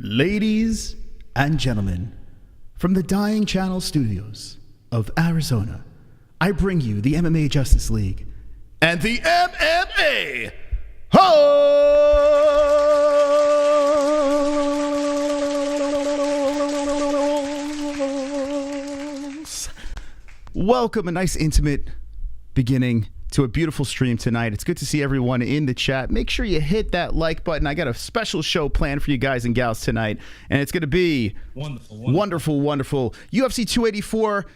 Ladies and gentlemen, from the Dying Channel Studios of Arizona, I bring you the MMA Justice League and the MMA-Holes. Welcome, a nice intimate beginning to a beautiful stream tonight. It's good to see everyone in the chat. Make sure you hit that like button. I got a special show planned for you guys and gals tonight, and it's going to be wonderful. UFC 284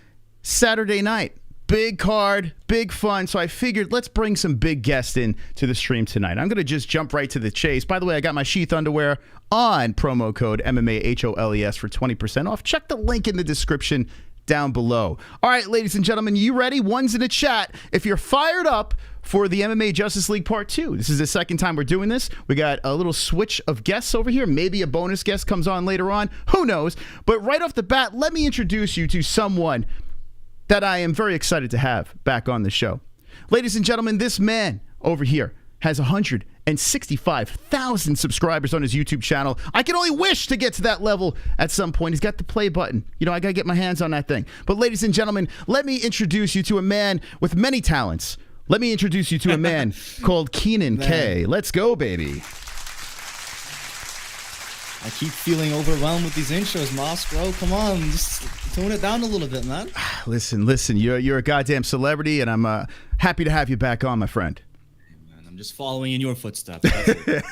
Saturday night. Big card, big fun. So I figured let's bring some big guests in to the stream tonight. I'm going to just jump right to the chase. By the way, I got my Sheath underwear on promo code MMA-HOLES for 20% off. Check the link in the description down below. All right, ladies and gentlemen, you ready? One's in the chat. If you're fired up for the MMA Justice League Part 2, this is the second time we're doing this. We got a little switch of guests over here. Maybe a bonus guest comes on later on. Who knows? But right off the bat, let me introduce you to someone that I am very excited to have back on the show. Ladies and gentlemen, this man over here has 165,000 subscribers on his YouTube channel. I can only wish to get to that level at some point. He's got the play button. You know, I got to get my hands on that thing. But ladies and gentlemen, let me introduce you to a man with many talents. Let me introduce you to a man called KenanK. Let's go, baby. I keep feeling overwhelmed with these intros, Moss, bro. Come on, just tone it down a little bit, man. Listen, you're a goddamn celebrity, and I'm happy to have you back on, my friend. I'm just following in your footsteps. That's it.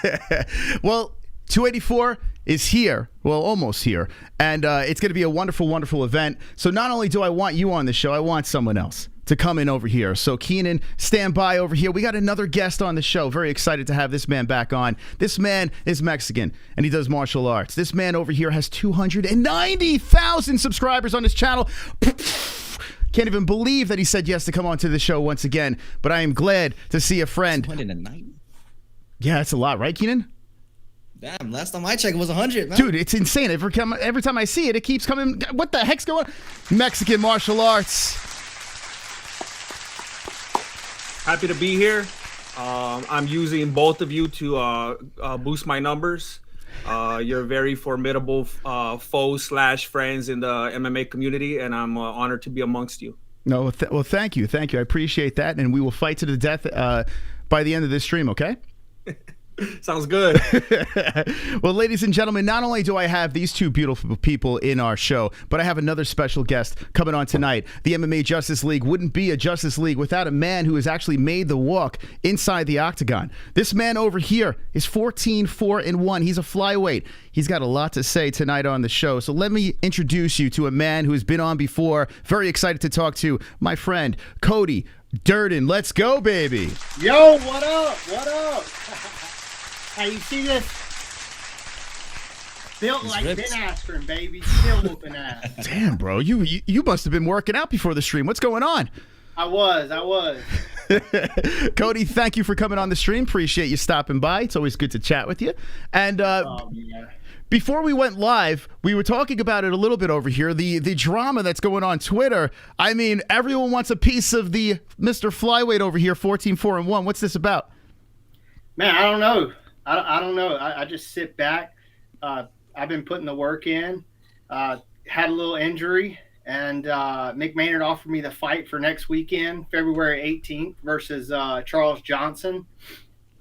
Well, 284 is here. Well, almost here. And it's going to be a wonderful event. So not only do I want you on the show, I want someone else to come in over here. So Kenan, stand by over here. We got another guest on the show. Very excited to have this man back on. This man is Mexican, and he does martial arts. This man over here has 290,000 subscribers on his channel. Can't even believe that he said yes to come on to the show once again, but I am glad to see a friend. 290? Yeah, that's a lot, right, Kenan? Damn, last time I checked it was 100, man. Dude, it's insane. Every time I see it, it keeps coming. What the heck's going on? Mexican martial arts. Happy to be here. I'm using both of you to boost my numbers. You're very formidable foes/friends in the MMA community, and I'm honored to be amongst you. No, well, thank you. I appreciate that, and we will fight to the death by the end of this stream, okay? Sounds good. Well, ladies and gentlemen, not only do I have these two beautiful people in our show, but I have another special guest coming on tonight. The MMA Justice League wouldn't be a Justice League without a man who has actually made the walk inside the octagon. This man over here is 14-4-1. He's a flyweight. He's got a lot to say tonight on the show. So let me introduce you to a man who has been on before. Very excited to talk to my friend, Cody Durden. Let's go, baby. Yo, what up? What up? How you see this? Built like Ben Askren, baby. Still whooping ass. Damn, bro. You must have been working out before the stream. What's going on? I was. Cody, thank you for coming on the stream. Appreciate you stopping by. It's always good to chat with you. And before we went live, we were talking about it a little bit over here. The drama that's going on Twitter. I mean, everyone wants a piece of the Mr. Flyweight over here, 14-4-1. What's this about? Man, I don't know. I don't know. I just sit back. I've been putting the work in. Had a little injury, and Mick Maynard offered me the fight for next weekend, February 18th, versus Charles Johnson.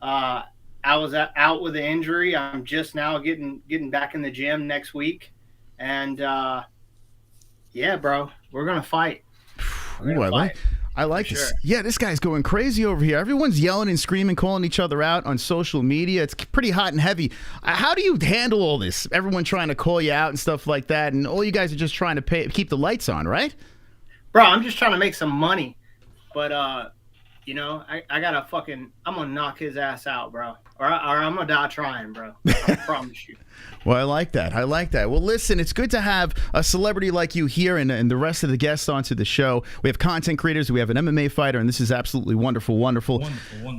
I was out with the injury. I'm just now getting back in the gym next week, and yeah, bro, we're gonna fight. I like this. Yeah, this guy's going crazy over here. Everyone's yelling and screaming, calling each other out on social media. It's pretty hot and heavy. How do you handle all this? Everyone trying to call you out and stuff like that, and all you guys are just trying to keep the lights on, right? Bro, I'm just trying to make some money, but you know, I gotta I'm gonna knock his ass out, bro, or I'm gonna die trying, bro. I promise you. Well, I like that. Well, listen, it's good to have a celebrity like you here and the rest of the guests onto the show. We have content creators, we have an MMA fighter, and this is absolutely wonderful.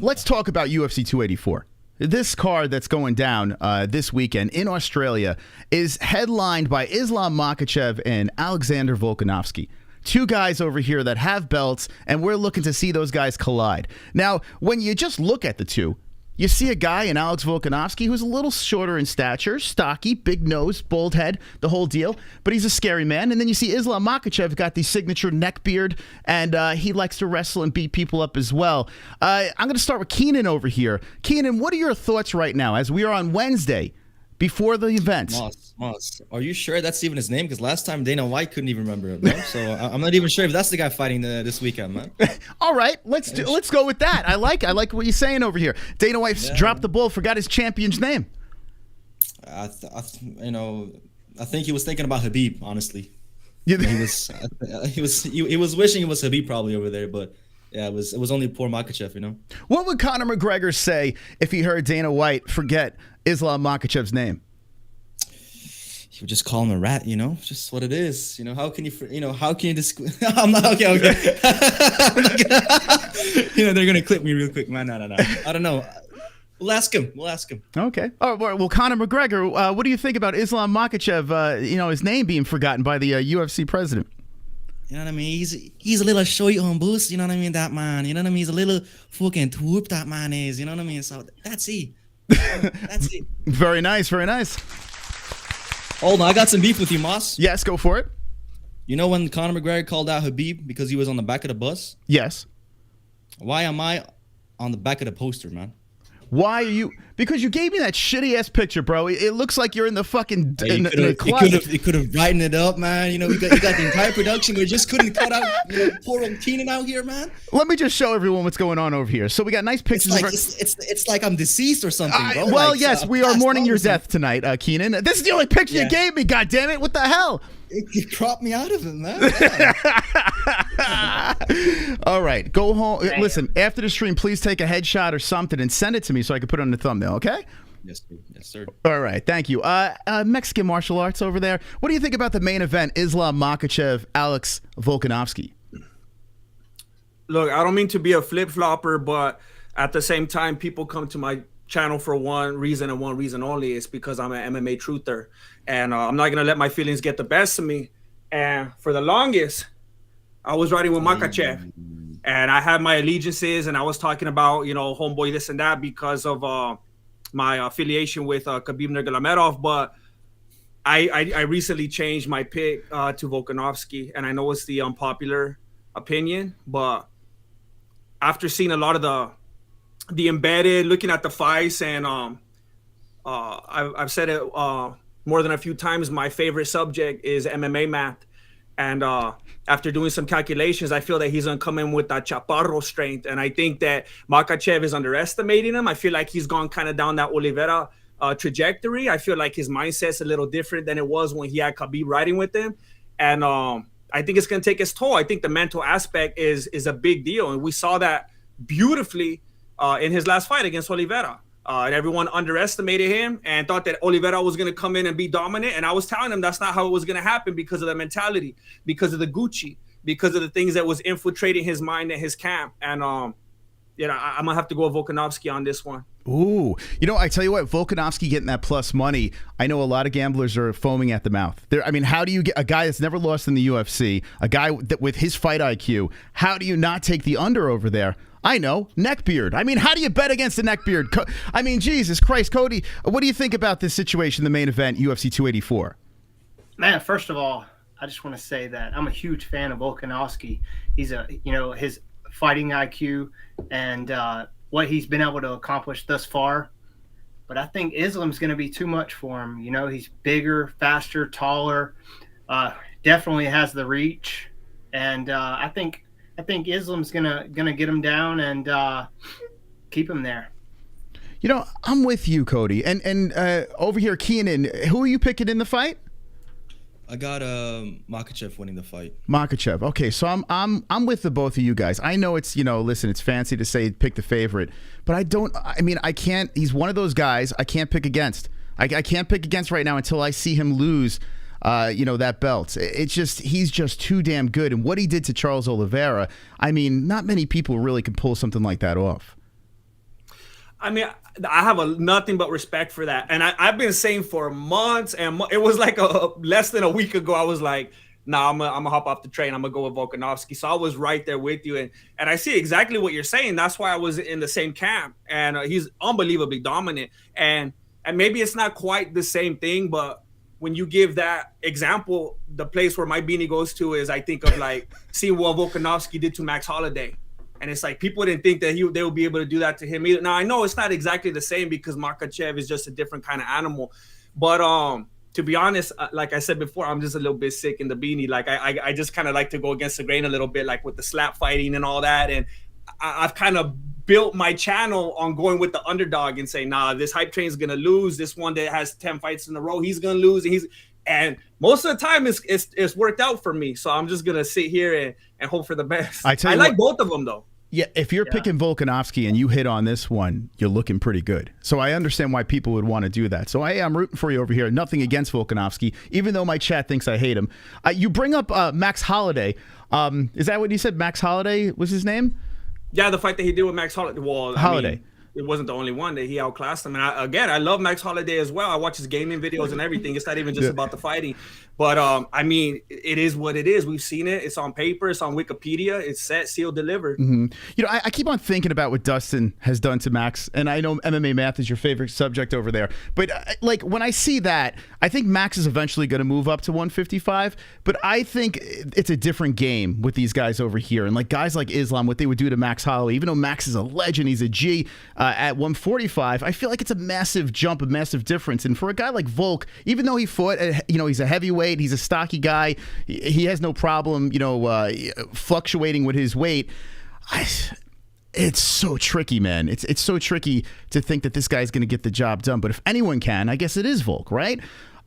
Let's talk about UFC 284. This card that's going down this weekend in Australia is headlined by Islam Makhachev and Alexander Volkanovski. Two guys over here that have belts, and we're looking to see those guys collide. Now, when you just look at the two, You see a guy in Alex Volkanovski who's a little shorter in stature, stocky, big nose, bald head, the whole deal, but he's a scary man. And then you see Islam Makhachev got the signature neck beard, and he likes to wrestle and beat people up as well. I'm going to start with Kenan over here. Kenan, what are your thoughts right now as we are on Wednesday before the event? Moss, are you sure that's even his name? Because last time Dana White couldn't even remember it, bro. So I'm not even sure if that's the guy fighting this weekend, man. All right, let's go with that. I like what you're saying over here. Dana White dropped the ball, forgot his champion's name. I think he was thinking about Habib, honestly. He was wishing it was Habib probably over there, but yeah, it was only poor Makhachev, you know. What would Conor McGregor say if he heard Dana White forget Islam Makhachev's name? He would just call him a rat, you know. Just what it is, you know. How can you I'm not okay. You know, they're gonna clip me real quick, man. No. I don't know. We'll ask him. Okay. All right. Well, Conor McGregor, what do you think about Islam Makhachev? His name being forgotten by the UFC president. You know what I mean? He's a little short on boost. You know what I mean? That man. You know what I mean? He's a little fucking twerp. That man is. You know what I mean? So that's it. That's it. Very nice. Very nice. Hold on, I got some beef with you, Moss. Yes, go for it. You know when Conor McGregor called out Habib because he was on the back of the bus? Yes. Why am I on the back of the poster, man? Why are you? Because you gave me that shitty ass picture, bro. It looks like you're in the fucking closet. You could have brightened it up, man. You know, you got the entire production. We just couldn't cut out poor old Kenan out here, man. Let me just show everyone what's going on over here. So we got nice pictures. It's like I'm deceased or something, bro. Well, yes, we are mourning your death tonight, Kenan. This is the only picture you gave me. God damn it! What the hell? It cropped me out of it, man. All right, go home. Damn. Listen, after the stream, please take a headshot or something and send it to me so I can put it on the thumbnail, okay? Yes, sir. All right, thank you. Mexican martial arts over there. What do you think about the main event, Islam Makhachev, Alex Volkanovski? Look, I don't mean to be a flip-flopper, but at the same time, people come to my channel for one reason and one reason only. It's because I'm an MMA truther, and I'm not gonna let my feelings get the best of me. And for the longest, I was riding with Makhachev, and I had my allegiances, and I was talking about, homeboy this and that because of my affiliation with Khabib Nurmagomedov. But I recently changed my pick to Volkanovski, and I know it's the unpopular opinion, but after seeing a lot of the embedded, looking at the fights, and I've said it more than a few times, my favorite subject is MMA math. And after doing some calculations, I feel that he's going to come in with that chaparro strength. And I think that Makhachev is underestimating him. I feel like he's gone kind of down that Oliveira trajectory. I feel like his mindset's a little different than it was when he had Khabib riding with him. And I think it's going to take its toll. I think the mental aspect is a big deal. And we saw that beautifully in his last fight against Oliveira. And everyone underestimated him and thought that Oliveira was going to come in and be dominant. And I was telling them that's not how it was going to happen because of the mentality, because of the Gucci, because of the things that was infiltrating his mind and his camp. And, I'm going to have to go with Volkanovski on this one. Ooh, I tell you what, Volkanovski getting that plus money, I know a lot of gamblers are foaming at the mouth. How do you get a guy that's never lost in the UFC, a guy that with his fight IQ, how do you not take the under over there? I know, neckbeard. I mean, how do you bet against a neckbeard? I mean, Jesus Christ, Cody, what do you think about this situation, the main event, UFC 284? Man, first of all, I just want to say that I'm a huge fan of Volkanovski. He's his fighting IQ and what he's been able to accomplish thus far. But I think Islam's going to be too much for him. He's bigger, faster, taller, definitely has the reach. And I think Islam's gonna get him down and keep him there. I'm with you, Cody, and over here, Kenan. Who are you picking in the fight? I got Makhachev winning the fight. Makhachev. Okay, so I'm with the both of you guys. I know it's listen, it's fancy to say pick the favorite, but I can't. He's one of those guys I can't pick against. I can't pick against right now until I see him lose. That belt. It's just, he's just too damn good. And what he did to Charles Oliveira, not many people really can pull something like that off. I I have nothing but respect for that. And I've been saying for months, and it was like less than a week ago, I was like, nah, I'm gonna hop off the train. I'm gonna go with Volkanovski. So I was right there with you, and I see exactly what you're saying. That's why I was in the same camp, and he's unbelievably dominant. And maybe it's not quite the same thing, but when you give that example, the place where my beanie goes to is I think of like seeing what Volkanovski did to Max Holloway. And it's like people didn't think that they would be able to do that to him either. Now I know it's not exactly the same because Makhachev is just a different kind of animal. But to be honest, like I said before, I'm just a little bit sick in the beanie. Like I just kind of like to go against the grain a little bit, like with the slap fighting and all that. And I've kind of built my channel on going with the underdog and saying, nah, this hype train is gonna lose. This one that has 10 fights in a row, he's gonna lose. And most of the time it's worked out for me. So I'm just gonna sit here and hope for the best. I like both of them though. Yeah, if you're picking Volkanovski and you hit on this one, you're looking pretty good. So I understand why people would want to do that. So I'm rooting for you over here. Nothing against Volkanovski, even though my chat thinks I hate him. You bring up Max Holloway. Is that what you said? Max Holloway was his name? Yeah, the fight that he did with Max Holloway. Well, Holloway. I mean, it wasn't the only one that he outclassed him. And I love Max Holloway as well. I watch his gaming videos and everything. It's not even just about the fighting. But, I mean, it is what it is. We've seen it. It's on paper. It's on Wikipedia. It's set, sealed, delivered. You know, I keep on thinking about what Dustin has done to Max. And I know MMA math is your favorite subject over there. But, like, when I see that, I think Max is eventually going to move up to 155. But I think it's a different game with these guys over here. And, like, guys like Islam, what they would do to Max Holloway, even though Max is a legend, he's a G, at 145, I feel like it's a massive jump, a massive difference. And for a guy like Volk, even though he fought, you know, he's a heavyweight, he's a stocky guy, he has no problem, you know, fluctuating with his weight. It's so tricky, man. It's so tricky to think that this guy's going to get the job done. But if anyone can, I guess it is Volk, right?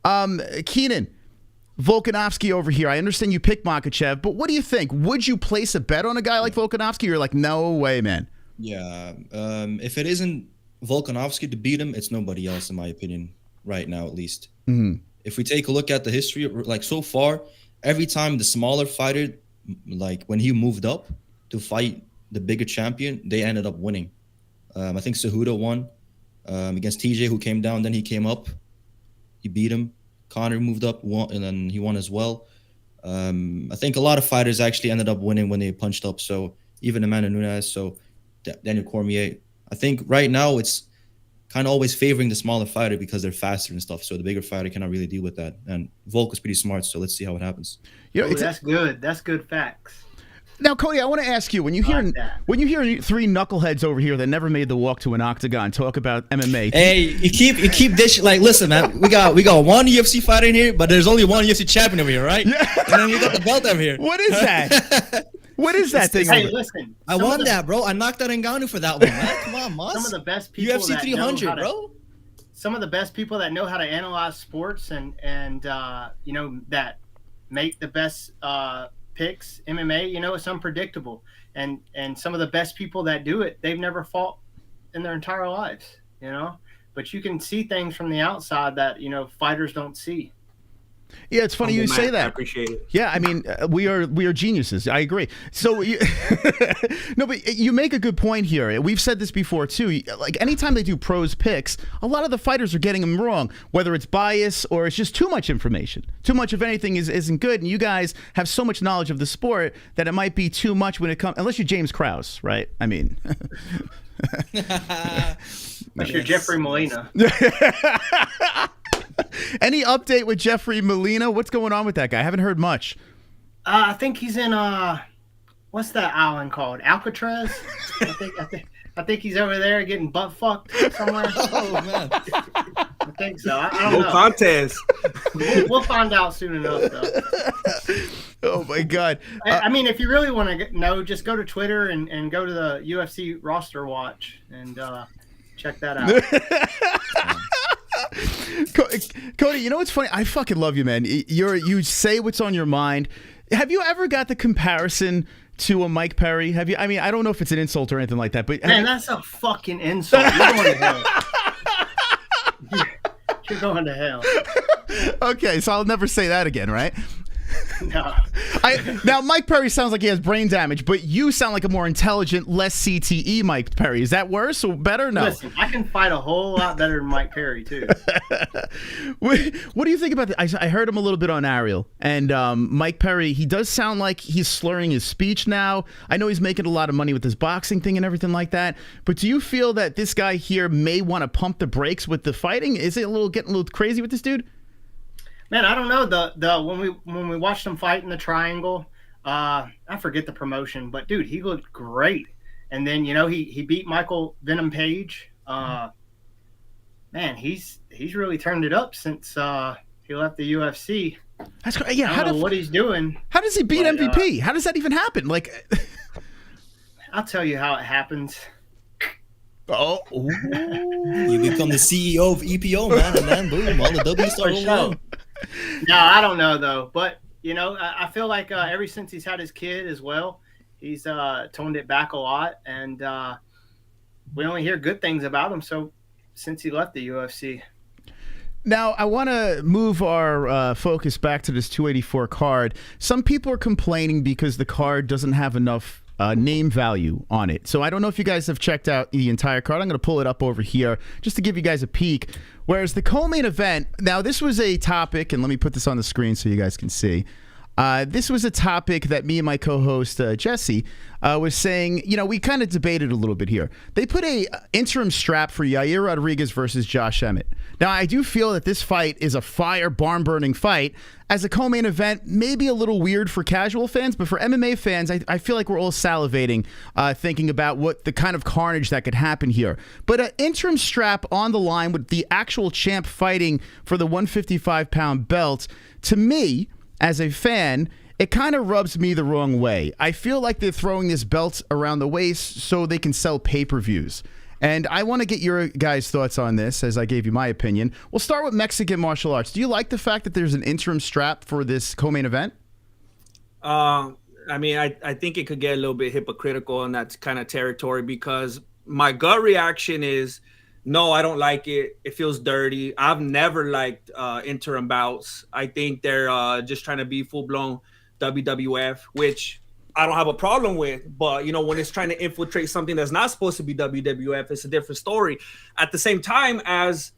Kenan, Volkanovski over here. I understand you picked Makhachev, but what do you think? Would you place a bet on a guy like Volkanovski? You're like, no way, man. Yeah. If it isn't Volkanovski to beat him, it's nobody else, in my opinion, right now at least. If we take a look at the history, like so far, every time the smaller fighter, like when he moved up to fight the bigger champion, they ended up winning. I think Cejudo won against TJ, who came down. Then he came up, he beat him. Conor moved up, won, and then he won as well. I think a lot of fighters actually ended up winning when they punched up. So even Amanda Nunes, so Daniel Cormier. I think right now it's kind of always favoring the smaller fighter because they're faster and stuff. So the bigger fighter cannot really deal with that. And Volk is pretty smart, so let's see how it happens. You know, that's good. That's good facts. Now, Cody, I want to ask you, when you hear three knuckleheads over here that never made the walk to an octagon talk about MMA. Hey, you keep this like, listen, man, we got one UFC fighter in here, but there's only one UFC champion over here, right? Yeah. And then we got the belt over here. What is that? What is that thing? Hey, listen. I won that, bro. I knocked out Ngannou for that one, man. Come on, Moss. Some of the best people UFC 300, bro. Some of the best people that know how to analyze sports and you know, that make the best picks. MMA, you know, it's unpredictable. And some of the best people that do it, they've never fought in their entire lives, you know. But you can see things from the outside that, you know, fighters don't see. Yeah, it's funny you say that. I appreciate it. Yeah, I mean, we are geniuses. I agree. So, no, but you make a good point here. We've said this before too. Like anytime they do pros picks, a lot of the fighters are getting them wrong. Whether it's bias or it's just too much information. Too much of anything isn't good. And you guys have so much knowledge of the sport that it might be too much when it comes. Unless you're James Krause, right? I mean. Unless you're Jeffrey Molina. Any update with Jeffrey Molina? What's going on with that guy? I haven't heard much. I think he's in what's that island called? Alcatraz? I think he's over there getting butt fucked somewhere. Oh man, I think so. I don't know. No contest. We'll find out soon enough, though. Oh my God! I mean, if you really want to know, just go to Twitter and go to the UFC roster watch and check that out. Cody, you know what's funny? I fucking love you, man. You say what's on your mind. Have you ever got the comparison to a Mike Perry? Have you? I mean, I don't know if it's an insult or anything like that, but man, that's a fucking insult. You're going to hell. You're going to hell. Okay, so I'll never say that again, right? No. Now, Mike Perry sounds like he has brain damage, but you sound like a more intelligent, less CTE Mike Perry. Is that worse or better? No. Listen, I can fight a whole lot better than Mike Perry, too. What do you think about that? I heard him a little bit on ARIEL, and Mike Perry, he does sound like he's slurring his speech now. I know he's making a lot of money with this boxing thing and everything like that, but do you feel that this guy here may want to pump the brakes with the fighting? Is it getting a little crazy with this dude? Man, I don't know. When we watched him fight in the Triangle, I forget the promotion, but dude, he looked great. And then he beat Michael Venom Page. Man, he's really turned it up since he left the UFC. That's crazy. Yeah, I don't know what he's doing. How does he beat MVP? How does that even happen? Like, I'll tell you how it happens. Oh, you become the CEO of EPO, man, and then boom, all the W's start rolling. No, I don't know though, but I feel like ever since he's had his kid as well, he's toned it back a lot, and we only hear good things about him. So since he left the UFC. Now, I want to move our focus back to this 284 card. Some people are complaining because the card doesn't have enough name value on it. So I don't know if you guys have checked out the entire card. I'm going to pull it up over here just to give you guys a peek. Whereas the co-main event, now this was a topic, and let me put this on the screen so you guys can see. This was a topic that me and my co-host Jesse was saying, we kind of debated a little bit here. They put a interim strap for Yair Rodriguez versus Josh Emmett. Now, I do feel that this fight is a fire, barn-burning fight. As a co-main event, maybe a little weird for casual fans, but for MMA fans, I feel like we're all salivating thinking about what the kind of carnage that could happen here. But an interim strap on the line with the actual champ fighting for the 155-pound belt, to me, as a fan, it kind of rubs me the wrong way. I feel like they're throwing this belt around the waist so they can sell pay-per-views. And I want to get your guys' thoughts on this, as I gave you my opinion. We'll start with Mexican martial arts. Do you like the fact that there's an interim strap for this co-main event? I mean, I think it could get a little bit hypocritical in that kind of territory, because my gut reaction is, no, I don't like it. It feels dirty. I've never liked interim bouts. I think they're just trying to be full-blown WWF, which I don't have a problem with. But, when it's trying to infiltrate something that's not supposed to be WWF, it's a different story. At the same time, as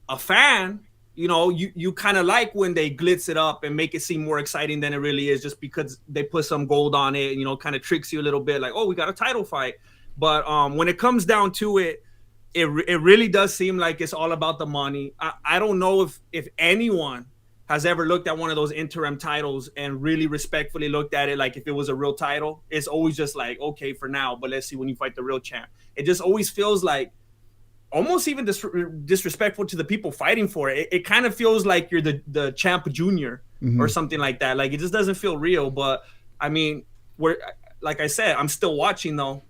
a fan, you kind of like when they glitz it up and make it seem more exciting than it really is, just because they put some gold on it, kind of tricks you a little bit, like, oh, we got a title fight. But when it comes down to it, it really does seem like it's all about the money. I don't know if anyone has ever looked at one of those interim titles and really respectfully looked at it like if it was a real title. It's always just like, okay, for now, but let's see when you fight the real champ. It just always feels like almost even disrespectful to the people fighting for it. It kind of feels like you're the champ junior or something like that. Like, it just doesn't feel real. But I mean, like I said, I'm still watching though.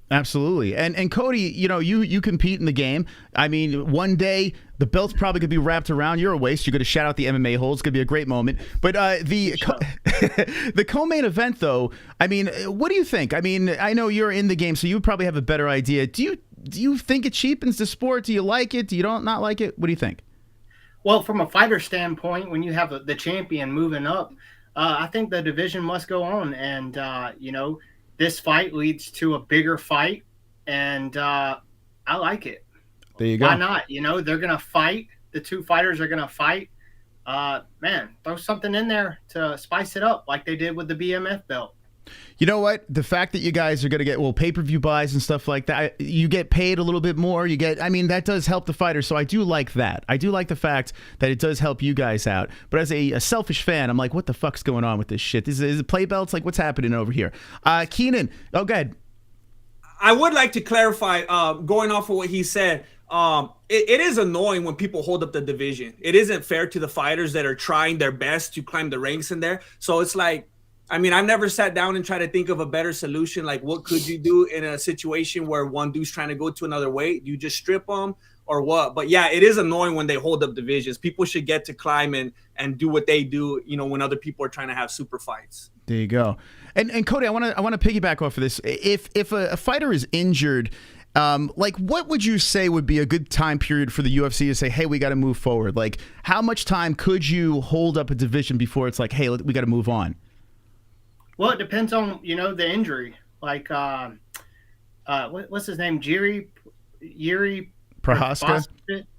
Absolutely. And Cody, you compete in the game. I mean, one day the belt's probably going to be wrapped around your waist. You're going to shout out the MMA-Holes. It's going to be a great moment. But the co-main event, though, I mean, what do you think? I mean, I know you're in the game, so you probably have a better idea. Do you think it cheapens the sport? Do you like it? Do you not like it? What do you think? Well, from a fighter standpoint, when you have the champion moving up, I think the division must go on. And, this fight leads to a bigger fight, and I like it. There you go. Why not? They're going to fight. The two fighters are going to fight. Man, throw something in there to spice it up like they did with the BMF belt. You know what? The fact that you guys are going to get, pay-per-view buys and stuff like that, you get paid a little bit more. That does help the fighters. So I do like that. I do like the fact that it does help you guys out. But as a selfish fan, I'm like, what the fuck's going on with this shit? Is it play belts? Like, what's happening over here? Kenan, go ahead. I would like to clarify, going off of what he said, it is annoying when people hold up the division. It isn't fair to the fighters that are trying their best to climb the ranks in there. So it's like, I mean, I've never sat down and tried to think of a better solution. Like, what could you do in a situation where one dude's trying to go to another weight? You just strip them or what? But yeah, it is annoying when they hold up divisions. People should get to climb and do what they do, when other people are trying to have super fights. There you go. And Cody, I want to piggyback off of this. If a fighter is injured, what would you say would be a good time period for the UFC to say, hey, we got to move forward? Like, how much time could you hold up a division before it's like, hey, we got to move on? Well, it depends on, the injury. Like, what's his name? Yuri Prohaska?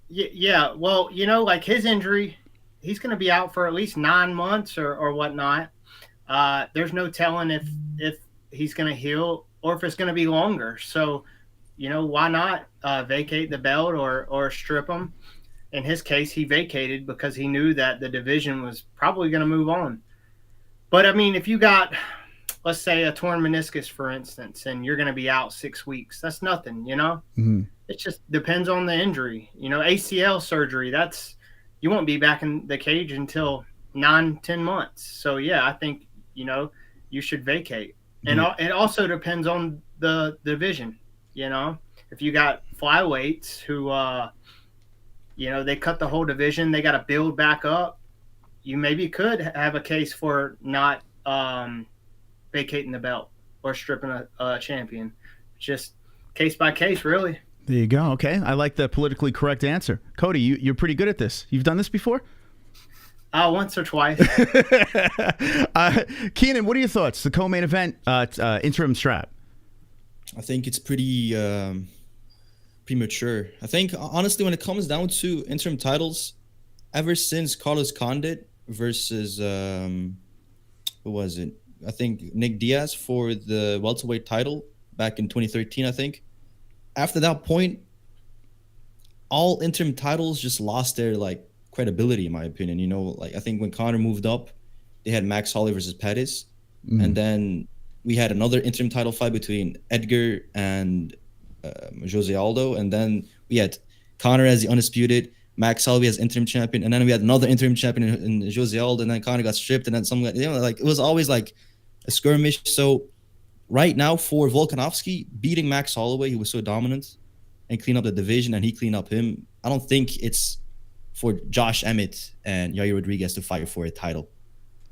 Yeah. Well, like his injury, he's going to be out for at least 9 months or whatnot. There's no telling if he's going to heal or if it's going to be longer. So, why not vacate the belt or strip him? In his case, he vacated because he knew that the division was probably going to move on. But, I mean, if you got, let's say, a torn meniscus, for instance, and you're going to be out 6 weeks, that's nothing, Mm-hmm. It just depends on the injury. ACL surgery, you won't be back in the cage until 9-10 months. So, yeah, I think, you should vacate. And it also depends on the division, If you got flyweights who, they cut the whole division, they got to build back up, you maybe could have a case for not vacating the belt or stripping a champion. Just case by case, really. There you go. Okay. I like the politically correct answer. Cody, you're pretty good at this. You've done this before? Once or twice. Kenan, what are your thoughts? The co-main event, interim strap. I think it's pretty premature. I think, honestly, when it comes down to interim titles, ever since Carlos Condit versus, who was it? I think Nick Diaz for the welterweight title back in 2013, I think. After that point, all interim titles just lost their, credibility, in my opinion. I think when Conor moved up, they had Max Holloway versus Pettis. Mm-hmm. And then we had another interim title fight between Edgar and Jose Aldo. And then we had Conor as the undisputed, Max Holloway as interim champion. And then we had another interim champion in Jose Aldo. And then Conor got stripped. And then it was always like a skirmish. So right now for Volkanovski, beating Max Holloway, he was so dominant, and clean up the division, and he cleaned up him. I don't think it's for Josh Emmett and Yair Rodriguez to fight for a title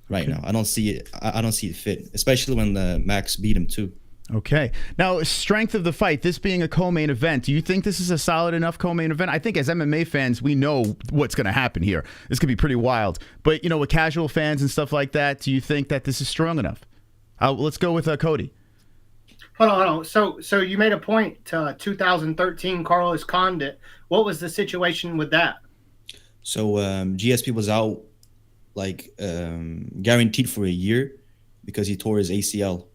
right now. I don't see it. I don't see it fit, especially when Max beat him too. Okay. Now, strength of the fight, this being a co-main event, do you think this is a solid enough co-main event? I think as MMA fans, we know what's going to happen here. This could be pretty wild. But, with casual fans and stuff like that, do you think that this is strong enough? Let's go with Cody. Hold on. So you made a point to 2013 Carlos Condit. What was the situation with that? So GSP was out guaranteed for a year because he tore his ACL.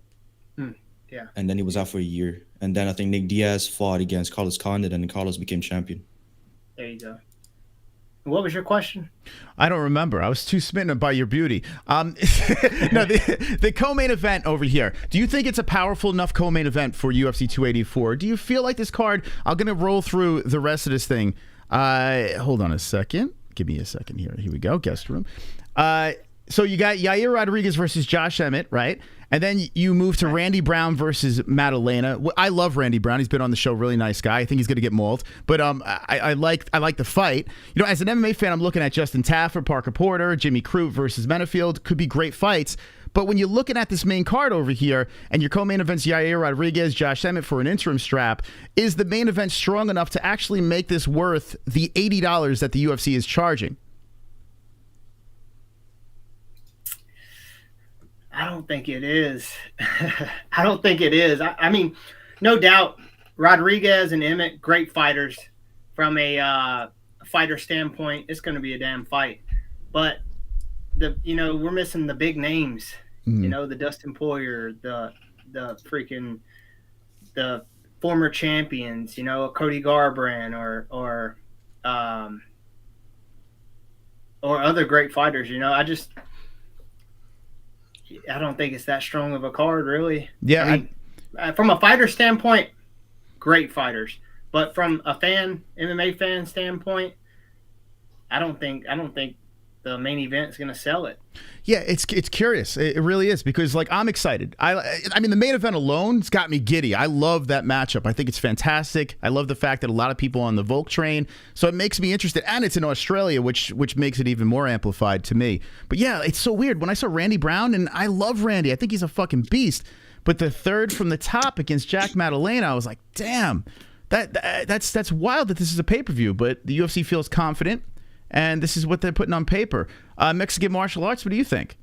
Yeah. And then he was out for a year. And then I think Nick Diaz fought against Carlos Condit, and Carlos became champion. There you go. What was your question? I don't remember. I was too smitten by your beauty. No, the co-main event over here. Do you think it's a powerful enough co-main event for UFC 284? Do you feel like this card? I'm going to roll through the rest of this thing. Hold on a second. Give me a second here. Here we go. Guest room. So you got Yair Rodriguez versus Josh Emmett, right? And then you move to Randy Brown versus Madalena. I love Randy Brown. He's been on the show. Really nice guy. I think he's going to get mauled. But I like the fight. As an MMA fan, I'm looking at Justin Tafa, Parker Porter, Jimmy Crute versus Menafield. Could be great fights. But when you're looking at this main card over here, and your co-main event's Yair Rodriguez, Josh Emmett for an interim strap, is the main event strong enough to actually make this worth the $80 that the UFC is charging? I don't think it is. I don't think it is. I mean, no doubt, Rodriguez and Emmett, great fighters. From a fighter standpoint, it's going to be a damn fight. But we're missing the big names. Mm-hmm. The Dustin Poirier, the former champions. Cody Garbrandt or other great fighters. I don't think it's that strong of a card, really. Yeah. I mean, from a fighter standpoint, great fighters. But from a MMA fan standpoint, I don't think the main event is going to sell it. Yeah, it's curious. It really is, because I'm excited. I mean, the main event alone has got me giddy. I love that matchup. I think it's fantastic. I love the fact that a lot of people are on the Volk train, so it makes me interested. And it's in Australia, which makes it even more amplified to me. But yeah, it's so weird when I saw Randy Brown, and I love Randy. I think he's a fucking beast. But the third from the top against Jack Madalena, I was like, damn, that's wild that this is a pay-per-view. But the UFC feels confident. And this is what they're putting on paper. Mexican martial arts, what do you think?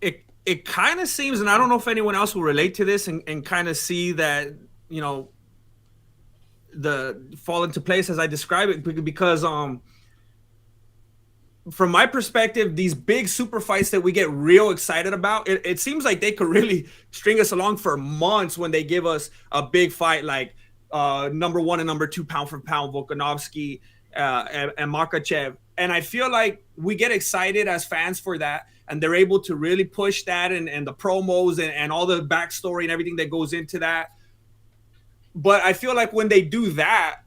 It it kind of seems, and I don't know if anyone else will relate to this and kind of see that, you know, the fall into place as I describe it, because from my perspective, these big super fights that we get real excited about, it seems like they could really string us along for months when they give us a big fight like number 1 and number 2 pound for pound Volkanovski and Makhachev. And I feel like we get excited as fans for that, and they're able to really push that and the promos and all the backstory and everything that goes into that. But I feel like when they do that,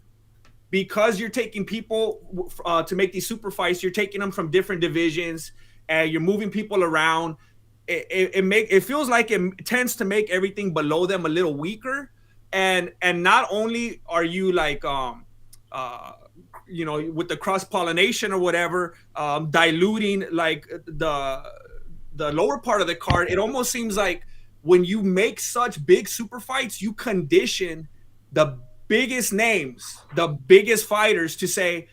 because you're taking people to make these super fights, you're taking them from different divisions and you're moving people around. It feels like it tends to make everything below them a little weaker. And not only are you like, you know, with the cross pollination or whatever, diluting like the lower part of the card, it almost seems like when you make such big super fights, you condition the biggest names, the biggest fighters to say,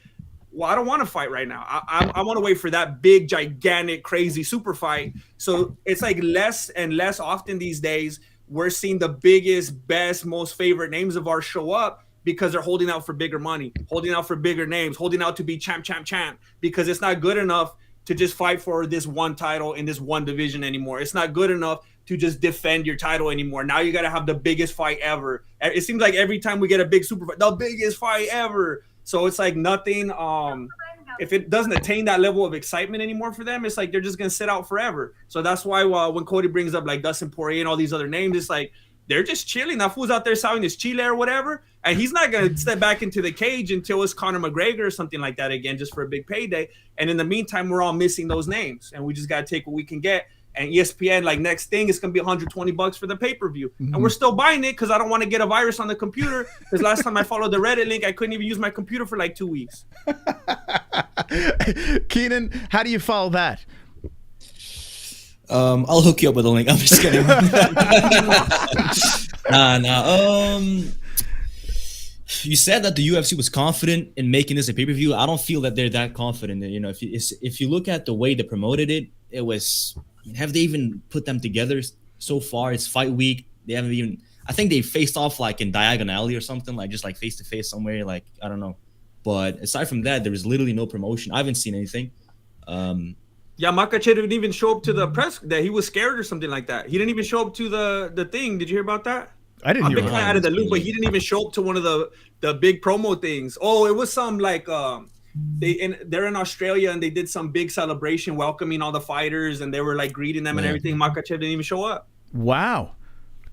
well, I don't want to fight right now. I want to wait for that big, gigantic, crazy super fight. So it's like less and less often these days, we're seeing the biggest, best, most favorite names of ours show up because they're holding out for bigger money, holding out for bigger names, holding out to be champ, because it's not good enough to just fight for this one title in this one division anymore. It's not good enough to just defend your title anymore. Now you got to have the biggest fight ever. It seems like every time we get a big super fight, the biggest fight ever. So it's like nothing, if it doesn't attain that level of excitement anymore for them, it's like they're just going to sit out forever. So that's why when Cody brings up like Dustin Poirier and all these other names, it's like they're just chilling. That fool's out there selling his chile or whatever, and he's not going to step back into the cage until it's Conor McGregor or something like that again, just for a big payday. And in the meantime, we're all missing those names, and we just got to take what we can get. And ESPN, like, next thing is going to be $120 for the pay-per-view. Mm-hmm. And we're still buying it because I don't want to get a virus on the computer, because last time I followed the Reddit link, I couldn't even use my computer for like 2 weeks. Kenan, how do you follow that? I'll hook you up with a link. I'm just kidding. You said that the UFC was confident in making this a pay-per-view. I don't feel that they're that confident. You know, if you look at the way they promoted it, it was... Have they even put them together so far? It's fight week. They haven't even... I think they faced off like in Diagon Alley or something, like just like face-to-face somewhere. Like, I don't know. But aside from that, there was literally no promotion. I haven't seen anything. Yeah, Makhachev didn't even show up to the press day. He was scared or something like that. He didn't even show up to the thing. Did you hear about that? I didn't hear about that. Out of the loop, but he didn't even show up to one of the big promo things. Oh, it was some like... they're in Australia and they did some big celebration welcoming all the fighters, and they were like greeting them and everything. Makhachev didn't even show up. Wow.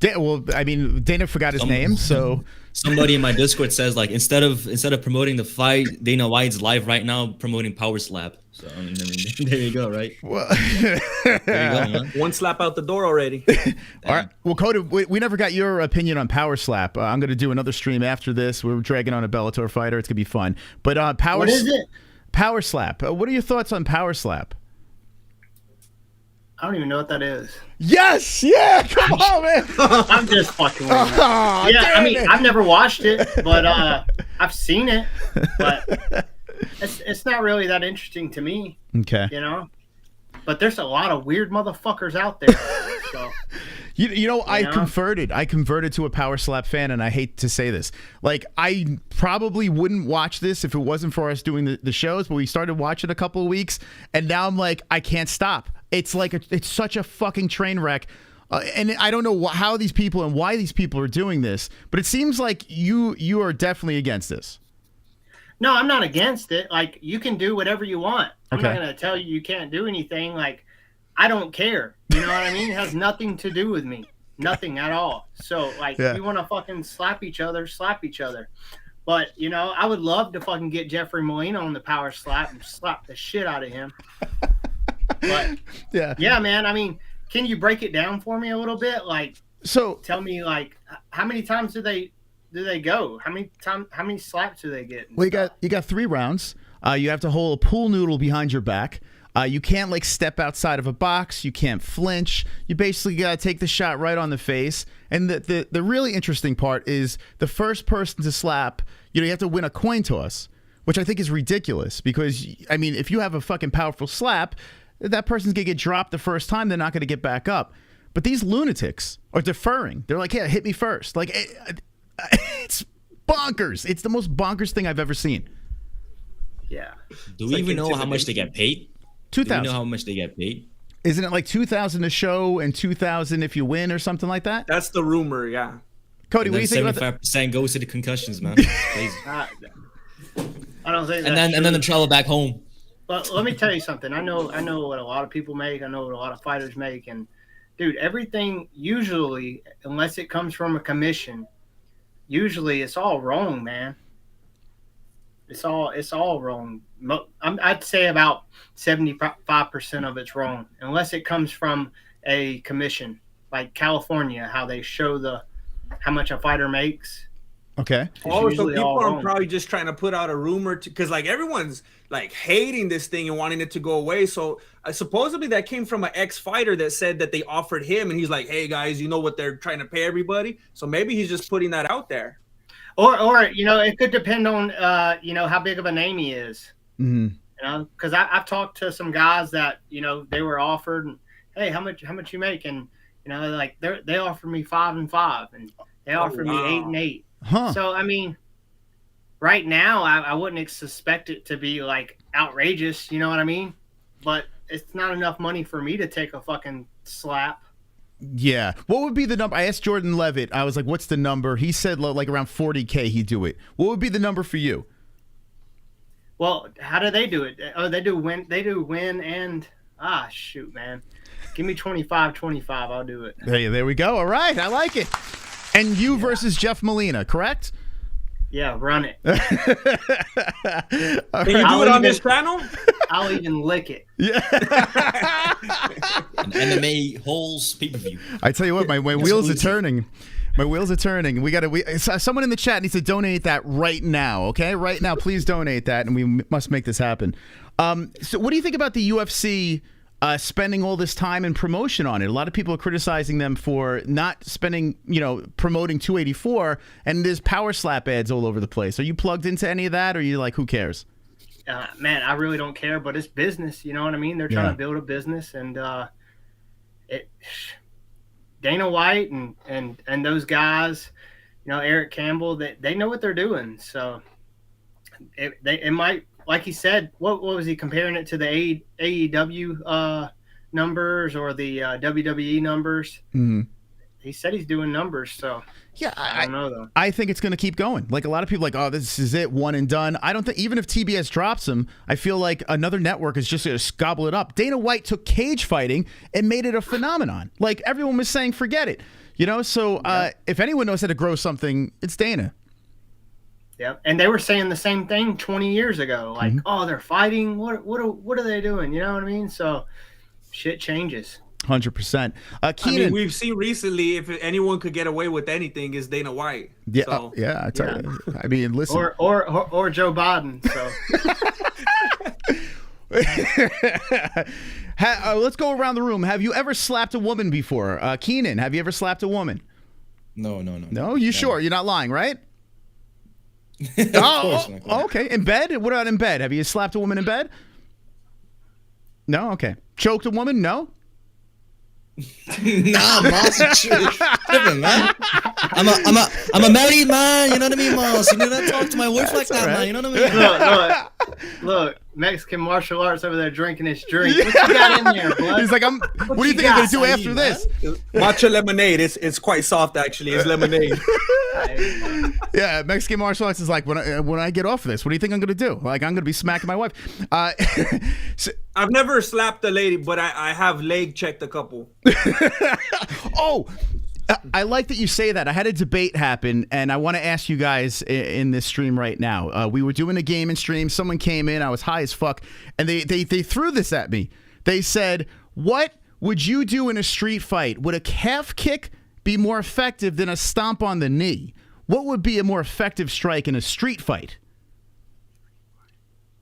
Well, I mean, Dana forgot his name, so somebody in my Discord says like instead of promoting the fight, Dana White's live right now promoting Power Slap. So I mean there you go, right? Well, there you go, man. One slap out the door already. All right. Well, Cody, we never got your opinion on Power Slap. I'm going to do another stream after this. We're dragging on a Bellator fighter. It's going to be fun. But what is it? Power Slap. What are your thoughts on Power Slap? I don't even know what that is. Yes, yeah, come on, man. I'm just fucking with you. Yeah, I mean, I've never watched it, but I've seen it. But it's not really that interesting to me. Okay. You know? But there's a lot of weird motherfuckers out there. So You know, I converted to a Power Slap fan, and I hate to say this. Like, I probably wouldn't watch this if it wasn't for us doing the shows, but we started watching a couple of weeks, and now I'm like, I can't stop. It's like it's such a fucking train wreck. And I don't know how these people and why these people are doing this, but it seems like you are definitely against this. No, I'm not against it. Like, you can do whatever you want. I'm Okay. not going to tell you can't do anything. Like, I don't care. You know what I mean? It has nothing to do with me. Nothing at all. So, like, Yeah. if you want to fucking slap each other, slap each other. But, you know, I would love to fucking get Jeffrey Molina on the Power Slap and slap the shit out of him. But, yeah, man, I mean, can you break it down for me a little bit? Like, So tell me, like, how many times do they go? How many slaps do they get? Well, you got 3 rounds. You have to hold a pool noodle behind your back. You can't like step outside of a box. You can't flinch. You basically got to take the shot right on the face. And the really interesting part is the first person to slap, you have to win a coin toss, which I think is ridiculous because, I mean, if you have a fucking powerful slap, that person's going to get dropped the first time. They're not going to get back up. But these lunatics are deferring. They're like, yeah, hit me first. Like, it's bonkers. It's the most bonkers thing I've ever seen. Yeah. Do we even know how much they get paid? $2,000. Do we know how much they get paid? Isn't it like $2,000 a show and $2,000 if you win or something like that? That's the rumor, yeah. Cody, what do you think about that? 75% goes to the concussions, man. Crazy. I don't think. And then the travel back home. But let me tell you something. I know what a lot of people make. I know what a lot of fighters make. And dude, everything usually, unless it comes from a commission, usually it's all wrong, man. It's all wrong. I'd say about 75% of it's wrong, unless it comes from a commission, like California, how they show how much a fighter makes. Okay. Oh, so people are probably just trying to put out a rumor because like everyone's like hating this thing and wanting it to go away. So supposedly that came from an ex-fighter that said that they offered him, and he's like, "Hey guys, you know what they're trying to pay everybody." So maybe he's just putting that out there. Or it could depend on how big of a name he is. Mm-hmm. Because I've talked to some guys that they were offered, and, hey, how much you make, and like they offered me 5 and 5, and they offered me 8 and 8. Huh. So I mean, right now I wouldn't suspect it to be like outrageous, you know what I mean? But it's not enough money for me to take a fucking slap. Yeah. What would be the number? I asked Jordan Levitt. I was like, what's the number? He said like around 40K he'd do it. What would be the number for you? Well, how do they do it? Oh, they do win and shoot, man. Give me 25, I'll do it. Hey, there we go. All right. I like it. And you versus Jeff Molina, correct? Yeah, run it. Can you do it on this channel? I'll even lick it. Yeah. An MMA-Holes pay-per-view. I tell you what, my wheels are turning. My wheels are turning. Someone in the chat needs to donate that right now, okay? Right now, please donate that, and we must make this happen. So what do you think about the UFC spending all this time and promotion on it? A lot of people are criticizing them for not spending, promoting 284, and there's power slap ads all over the place. Are you plugged into any of that, or are you like, who cares? Man, I really don't care, but it's business. You know what I mean? They're trying to build a business, and Dana White and those guys, Eric Campbell, they know what they're doing. So it might, like he said, what was he comparing it to, the AEW numbers or the WWE numbers? Mm-hmm. He said he's doing numbers, so yeah, I don't know though. I think it's going to keep going. Like a lot of people, like, oh, this is it, one and done. I don't think even if TBS drops him, I feel like another network is just going to gobble it up. Dana White took cage fighting and made it a phenomenon. Like everyone was saying, forget it. So if anyone knows how to grow something, it's Dana. Yeah, and they were saying the same thing 20 years ago. Like, oh, they're fighting. What are they doing? You know what I mean? So shit changes. 100%. Kenan, I mean, we've seen recently if anyone could get away with anything is Dana White. Yeah, so. I tell you. I mean, listen. Or Joe Biden. So let's go around the room. Have you ever slapped a woman before? Kenan, have you ever slapped a woman? No. No, you sure? You're not lying, right? Of course. Okay. In bed? What about in bed? Have you slapped a woman in bed? No? Okay. Choked a woman? No? Nah, boss, man. I'm a married man. You know what I mean, boss? You need to talk to my wife like that, man. You know what I mean? Look, Mexican martial arts over there drinking his drink. What you got in there, bud? He's like, what do you think I'm gonna do after this? Matcha lemonade. It's quite soft, actually. It's lemonade. Yeah, Mexican martial arts is like, when I get off of this, what do you think I'm gonna do? Like, I'm gonna be smacking my wife. I've never slapped a lady, but I have leg checked a couple. Oh, I like that you say that. I had a debate happen, and I want to ask you guys in this stream right now. We were doing a gaming stream. Someone came in. I was high as fuck, and they threw this at me. They said, what would you do in a street fight? Would a calf kick be more effective than a stomp on the knee? What would be a more effective strike in a street fight?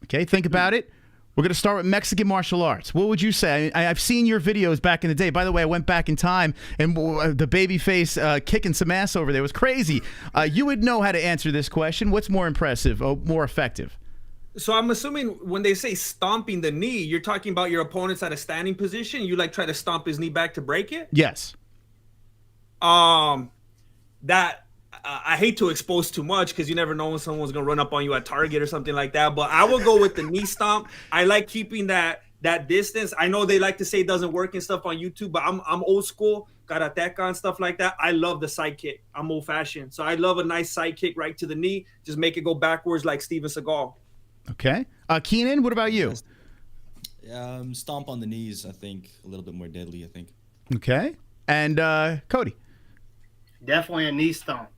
Okay, think about it. We're going to start with Mexican martial arts. What would you say? I've seen your videos back in the day. By the way, I went back in time, and the baby face kicking some ass over there was crazy. You would know how to answer this question. What's more impressive or more effective? So I'm assuming when they say stomping the knee, you're talking about your opponent's at a standing position. You like try to stomp his knee back to break it. Yes. That I hate to expose too much because you never know when someone's gonna run up on you at Target or something like that. But I will go with the knee stomp. I like keeping that distance. I know they like to say it doesn't work and stuff on YouTube, but I'm old school, karateka and stuff like that. I love the side kick. I'm old fashioned, so I love a nice side kick right to the knee. Just make it go backwards like Steven Seagal. Okay. Kenan, what about you? Stomp on the knees, I think. A little bit more deadly, I think. Okay. And Cody? Definitely a knee stomp.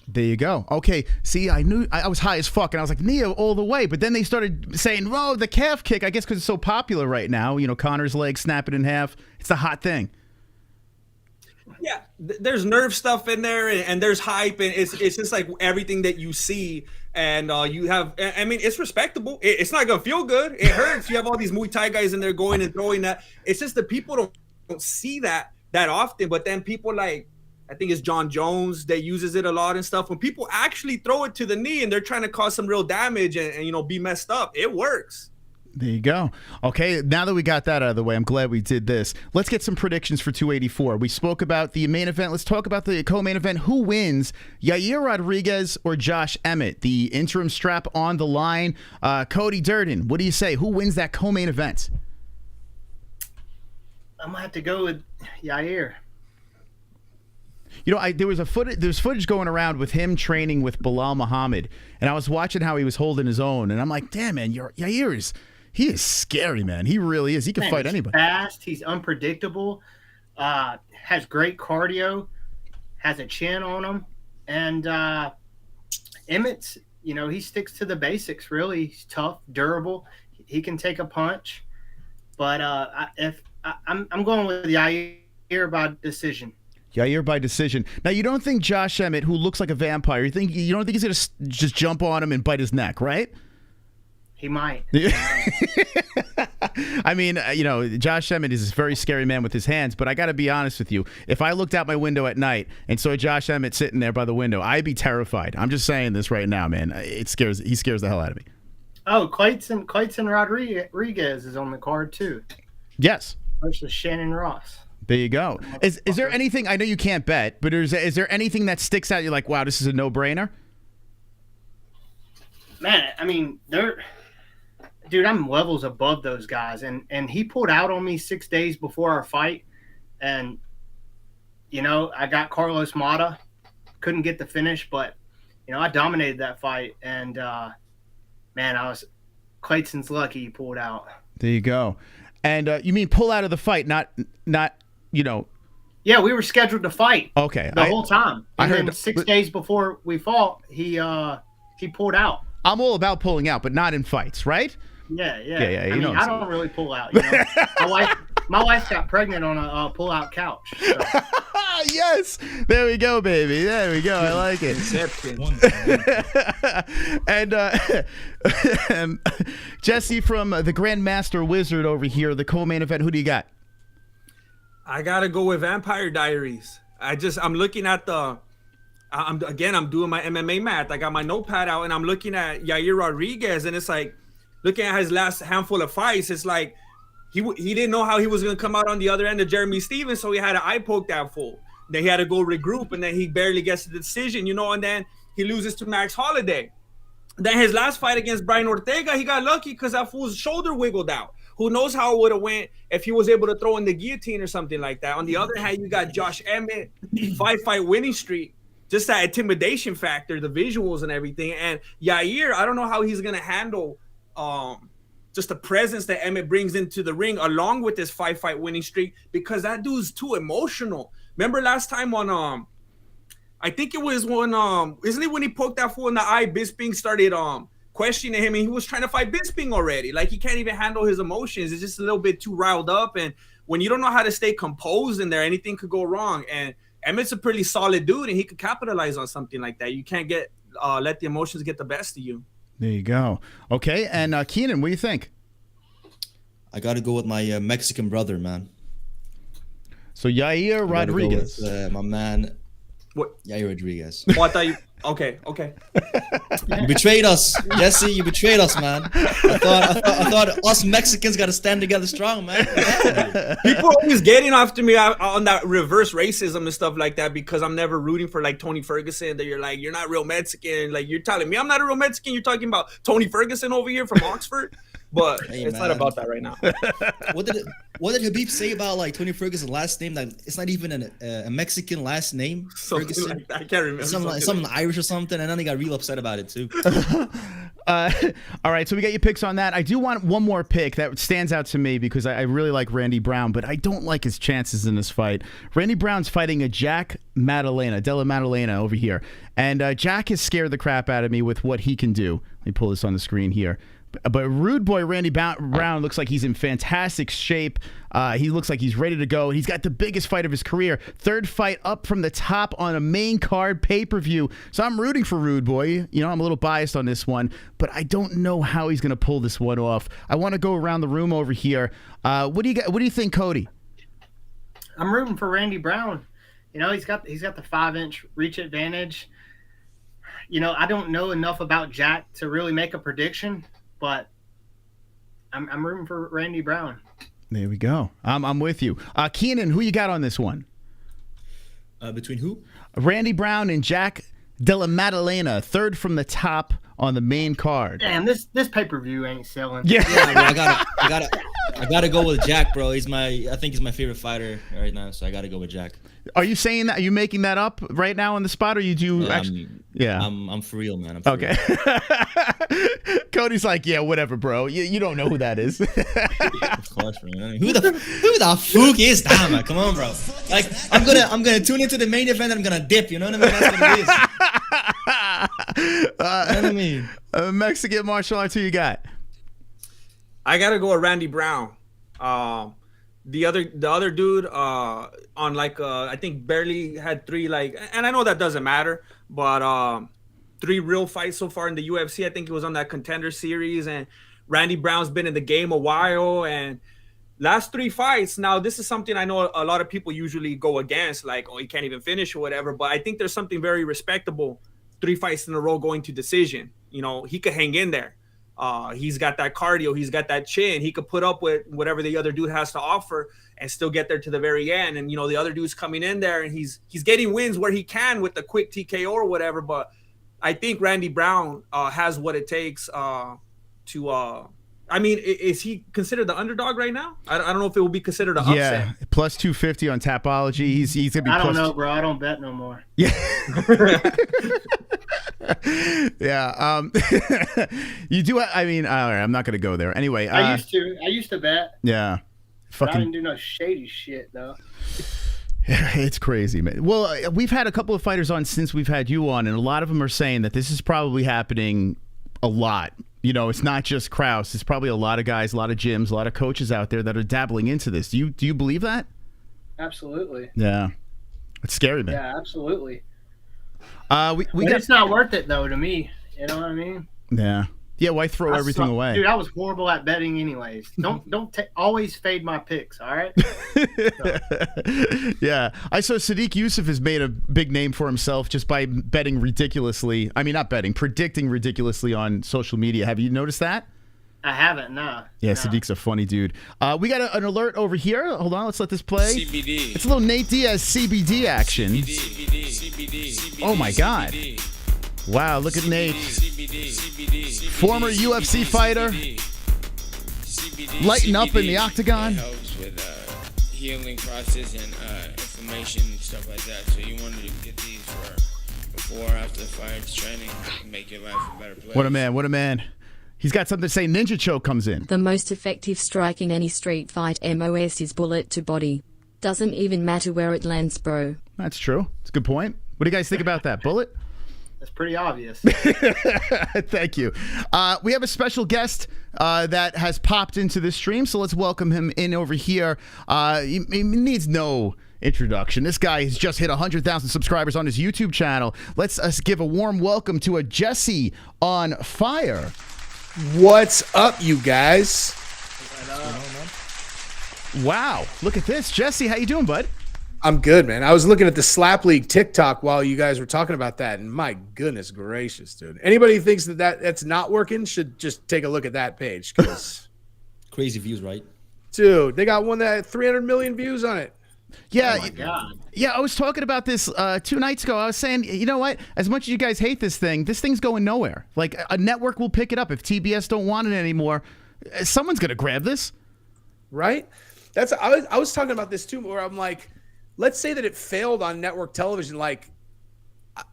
There you go. Okay. See, I knew I was high as fuck, and I was like, knee all the way. But then they started saying, "Oh, the calf kick." I guess because it's so popular right now. You know, Connor's leg, snap it in half. It's a hot thing. Yeah, there's nerve stuff in there, and there's hype, and it's just like everything that you see. And you have, I mean, it's respectable. It's not gonna feel good. It hurts. You have all these Muay Thai guys in there going and throwing that. It's just that people don't see that often. But then people like, I think it's John Jones that uses it a lot and stuff. When people actually throw it to the knee and they're trying to cause some real damage and you know, be messed up, it works. There you go. Okay, now that we got that out of the way, I'm glad we did this. Let's get some predictions for 284. We spoke about the main event. Let's talk about the co-main event. Who wins, Yair Rodriguez or Josh Emmett? The interim strap on the line. Cody Durden, what do you say? Who wins that co-main event? I'm going to have to go with Yair. You know, there was footage going around with him training with Bilal Muhammad, and I was watching how he was holding his own, and I'm like, damn, man, Yair he is scary, man. He really is. He can fight anybody. Fast. He's unpredictable. Has great cardio. Has a chin on him. And Emmett's, you know, he sticks to the basics, really. He's tough, durable. He can take a punch. But I'm going with Yair by decision. Yair by decision. Now, you don't think Josh Emmett, who looks like a vampire, you don't think he's going to just jump on him and bite his neck, right? He might. I mean, you know, Josh Emmett is a very scary man with his hands, but I got to be honest with you. If I looked out my window at night and saw Josh Emmett sitting there by the window, I'd be terrified. I'm just saying this right now, man. He scares the hell out of me. Oh, Clayton Rodriguez is on the card too. Yes. Versus Shannon Ross. There you go. Is there anything, I know you can't bet, but is there anything that sticks out? You're like, wow, this is a no-brainer? Man, I mean, dude, I'm levels above those guys. And he pulled out on me 6 days before our fight. And, you know, I got Carlos Mata. Couldn't get the finish, but, you know, I dominated that fight. And, man, Clayton's lucky he pulled out. There you go. And you mean pull out of the fight, not you know. Yeah, we were scheduled to fight. Okay. The whole time. And then 6 days before we fought, he pulled out. I'm all about pulling out, but not in fights, right? Yeah. I mean, I don't really pull out. You know? my wife got pregnant on a pull-out couch. So. Yes, there we go, baby. There we go. I like it. And Jesse from the Grandmaster Wizard over here, the co-main event. Who do you got? I gotta go with Vampire Diaries. I'm looking at I'm doing my MMA math. I got my notepad out and I'm looking at Yair Rodriguez, and it's like looking at his last handful of fights. It's like he didn't know how he was gonna come out on the other end of Jeremy Stevens, so he had an eye poke that full. Then he had to go regroup, and then he barely gets the decision, you know. And then he loses to Max Holloway. Then his last fight against Brian Ortega, he got lucky because that fool's shoulder wiggled out. Who knows how it would have went if he was able to throw in the guillotine or something like that. On the other hand, you got Josh Emmett, 5-fight winning streak. Just that intimidation factor, the visuals and everything. And Yair, I don't know how he's going to handle just the presence that Emmett brings into the ring along with this 5-fight winning streak, because that dude's too emotional. Remember last time on I think it was when isn't it when he poked that fool in the eye, Bisping started questioning him, and he was trying to fight Bisping already. Like, he can't even handle his emotions. It's just a little bit too riled up, and when you don't know how to stay composed in there, anything could go wrong. And Emmett's a pretty solid dude, and he could capitalize on something like that. You can't let the emotions get the best of you. There you go. Okay, and Kenan, what do you think? I got to go with my Mexican brother, man. So Yair Rodriguez. Go with, my man. What? Yair Rodriguez. Oh, I Okay. You betrayed us, Jesse. You betrayed us, man. I thought us Mexicans got to stand together strong, man. People are always getting after me on that reverse racism and stuff like that because I'm never rooting for like Tony Ferguson. That you're like, you're not real Mexican. Like you're telling me I'm not a real Mexican. You're talking about Tony Ferguson over here from Oxford. But hey, it's man. not about that right now. What did Khabib say about like Tony Ferguson's last name? That it's not even a Mexican last name. Ferguson. Like that. I can't remember. Something like Irish or something, and then he got real upset about it too. All right, so we got your picks on that. I do want one more pick that stands out to me because I really like Randy Brown, but I don't like his chances in this fight. Randy Brown's fighting a Jack Della Maddalena over here, and Jack has scared the crap out of me with what he can do. Let me pull this on the screen here. But Rude Boy Randy Brown looks like he's in fantastic shape. He looks like he's ready to go. He's got the biggest fight of his career. Third fight up from the top on a main card pay-per-view. So I'm rooting for Rude Boy. You know, I'm a little biased on this one, but I don't know how he's going to pull this one off. I want to go around the room over here. What do you think, Cody? I'm rooting for Randy Brown. You know, he's got the 5-inch reach advantage. You know, I don't know enough about Jack to really make a prediction, but I'm rooting for Randy Brown. There we go. I'm with you. Kenan, who you got on this one? Between who? Randy Brown and Jack Della Maddalena, third from the top on the main card. Damn, this pay-per-view ain't selling. Yeah, bro, I gotta go with Jack, bro. I think he's my favorite fighter right now, so I gotta go with Jack. Are you saying that? Are you making that up right now on the spot, or you do actually? Yeah, I'm for real, man. Okay. Cody's like, yeah, whatever, bro. You don't know who that is. Of course, man. Who the fuck is that, man? Come on, bro. Like, I'm gonna tune into the main event and I'm gonna dip. You know what I mean? That's what it is. You know what I mean? Mexican martial arts. Who you got? I gotta go with Randy Brown. The other dude on like I think barely had 3 like, and I know that doesn't matter, but 3 real fights so far in the UFC. I think he was on that Contender Series, and Randy Brown's been in the game a while, and last 3 fights. Now this is something I know a lot of people usually go against, like, oh, he can't even finish or whatever, but I think there's something very respectable. 3 fights in a row going to decision. You know, he could hang in there. He's got that cardio. He's got that chin. He could put up with whatever the other dude has to offer and still get there to the very end. And, you know, the other dude's coming in there and he's getting wins where he can with the quick TKO or whatever. But I think Randy Brown has what it takes to I mean, is he considered the underdog right now? I don't know if it will be considered an upset. Yeah, plus 250 on Tapology. He's gonna be. I don't know, bro. I don't bet no more. Yeah. Yeah. You do. I mean, all right, I'm not gonna go there. Anyway, I used to bet. Yeah. But I didn't do no shady shit though. It's crazy, man. Well, we've had a couple of fighters on since we've had you on, and a lot of them are saying that this is probably happening a lot. You know, it's not just Krause. There's probably a lot of guys, a lot of gyms, a lot of coaches out there that are dabbling into this. Do you believe that? Absolutely. Yeah. It's scary, man. Yeah, absolutely. We got, it's not worth it though to me. You know what I mean? Yeah. Yeah, why throw everything away? Dude, I was horrible at betting anyways. Don't always fade my picks, all right? Yeah. I saw Sadiq Yusuf has made a big name for himself just by betting ridiculously. I mean, not betting, predicting ridiculously on social media. Have you noticed that? I haven't, no. Yeah, no. Sadiq's a funny dude. We got an alert over here. Hold on, let's let this play. CBD. It's a little Nate Diaz CBD action. CBD. Oh my God. Wow, look at Nate. Former UFC fighter. Lighten up in the octagon. It helps with healing process and inflammation and stuff like that. So you wanted to get these for before or after the fight training, make your life a better place. What a man, what a man. He's got something to say. Ninja Choke comes in. The most effective strike in any street fight MOS is bullet to body. Doesn't even matter where it lands, bro. That's true. It's a good point. What do you guys think about that? Bullet? That's pretty obvious. Thank you. We have a special guest that has popped into this stream, so let's welcome him in over here. He needs no introduction. This guy has just hit 100,000 subscribers on his YouTube channel. Let's give a warm welcome to a Jesse on Fire. What's up, you guys? Wow, look at this. Jesse, how you doing, bud? I'm good, man. I was looking at the Slap League TikTok while you guys were talking about that, and my goodness gracious, dude. Anybody who thinks that's not working should just take a look at that page, because Crazy views, right? dude, they got one that had 300 million views on it. Yeah, Oh my God. yeah. I was talking about this 2 nights ago. I was saying, you know what? As much as you guys hate this thing's going nowhere. Like, a network will pick it up. If TBS don't want it anymore, someone's gonna grab this, Right? I was talking about this too, where I'm like, let's say that it failed on network television. Like,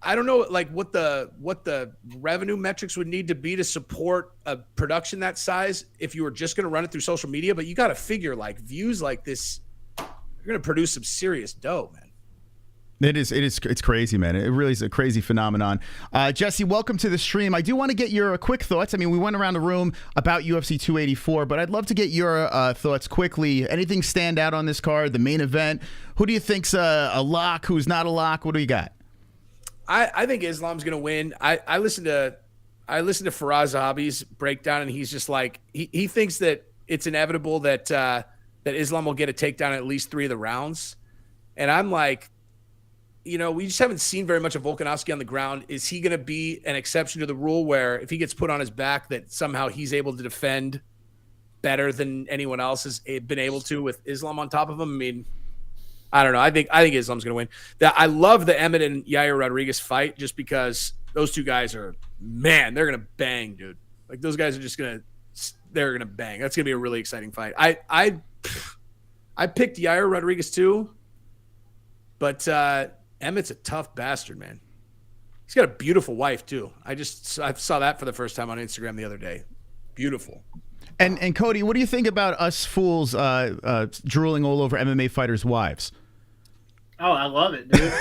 I don't know, like what the revenue metrics would need to be to support a production that size if you were just going to run it through social media. But you got to figure, like, views like this, you're going to produce some serious dough, man. It's crazy, man. It really is a crazy phenomenon. Jesse, welcome to the stream. I do want to get your quick thoughts. I mean, we went around the room about UFC 284, but I'd love to get your thoughts quickly. Anything stand out on this card, the main event? Who do you think's a lock? Who's not a lock? What do you got? I think Islam's going to win. I listened to Faraz Zahabi's breakdown, and he's just like, he thinks that it's inevitable that Islam will get a takedown at least 3 of the rounds. And I'm like, you know, we just haven't seen very much of Volkanovski on the ground. Is he going to be an exception to the rule where if he gets put on his back that somehow he's able to defend better than anyone else has been able to with Islam on top of him? I mean, I don't know. I think Islam's going to win. I love the Emmett and Yair Rodriguez fight just because those two guys are, man, they're going to bang, dude. Like, those guys are they're going to bang. That's going to be a really exciting fight. I picked Yair Rodriguez too, but Emmett's a tough bastard, man. He's got a beautiful wife too. I saw that for the first time on Instagram the other day. Beautiful. And Cody, what do you think about us fools drooling all over MMA fighters' wives? Oh, I love it, dude.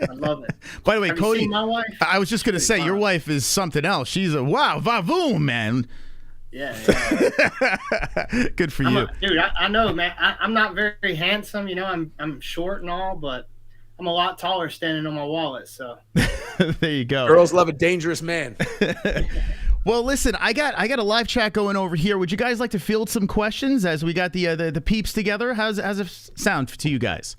I love it. By the way, Have you Cody, seen my wife? I was just going to say, your wife is something else. She's a wow, vavoom, man. Yeah. Good for you. Dude, I know, man. I'm not very handsome. You know, I'm short and all, but I'm a lot taller standing on my wallet. So there you go. Girls love a dangerous man. Well, listen, I got a live chat going over here. Would you guys like to field some questions as we got the peeps together? How's it sound to you guys?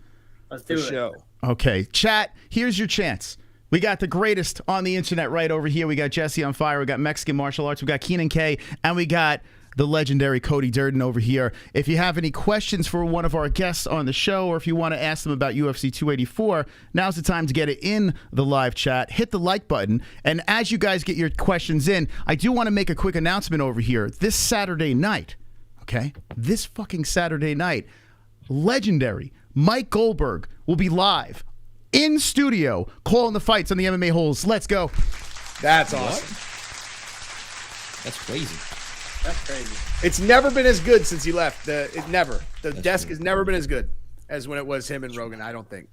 let's do it. Show. Okay, chat, here's your chance. We got the greatest on the internet right over here. We got Jesse on fire. We got Mexican martial arts. We got KenanK, and we got the legendary Cody Durden over here. If you have any questions for one of our guests on the show, or if you want to ask them about UFC 284, now's the time to get it in the live chat. Hit the like button. And as you guys get your questions in, I do want to make a quick announcement over here. This Saturday night, okay? This fucking Saturday night, legendary Mike Goldberg will be live in studio calling the fights on the MMA-Holes. Let's go. That's awesome. That's crazy. That's crazy. It's never been as good since he left. The That's desk true. has never been as good as when it was him and Rogan, I don't think.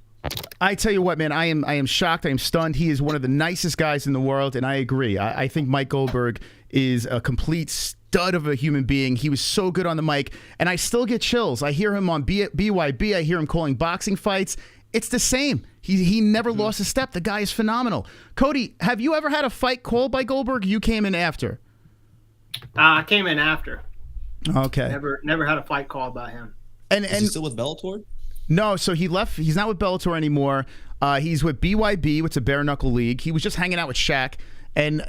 I tell you what, man, I am shocked. I am stunned. He is one of the nicest guys in the world, and I agree. I think Mike Goldberg is a complete stud of a human being. He was so good on the mic, and I still get chills. I hear him on BYB. I hear him calling boxing fights. It's the same. He never lost a step. The guy is phenomenal. Cody, have you ever had a fight called by Goldberg? You came in after. I came in after. Okay. Never had a fight called by him. And Is he still with Bellator? No, so he left. He's not with Bellator anymore. He's with BYB, which is a bare knuckle league. He was just hanging out with Shaq, and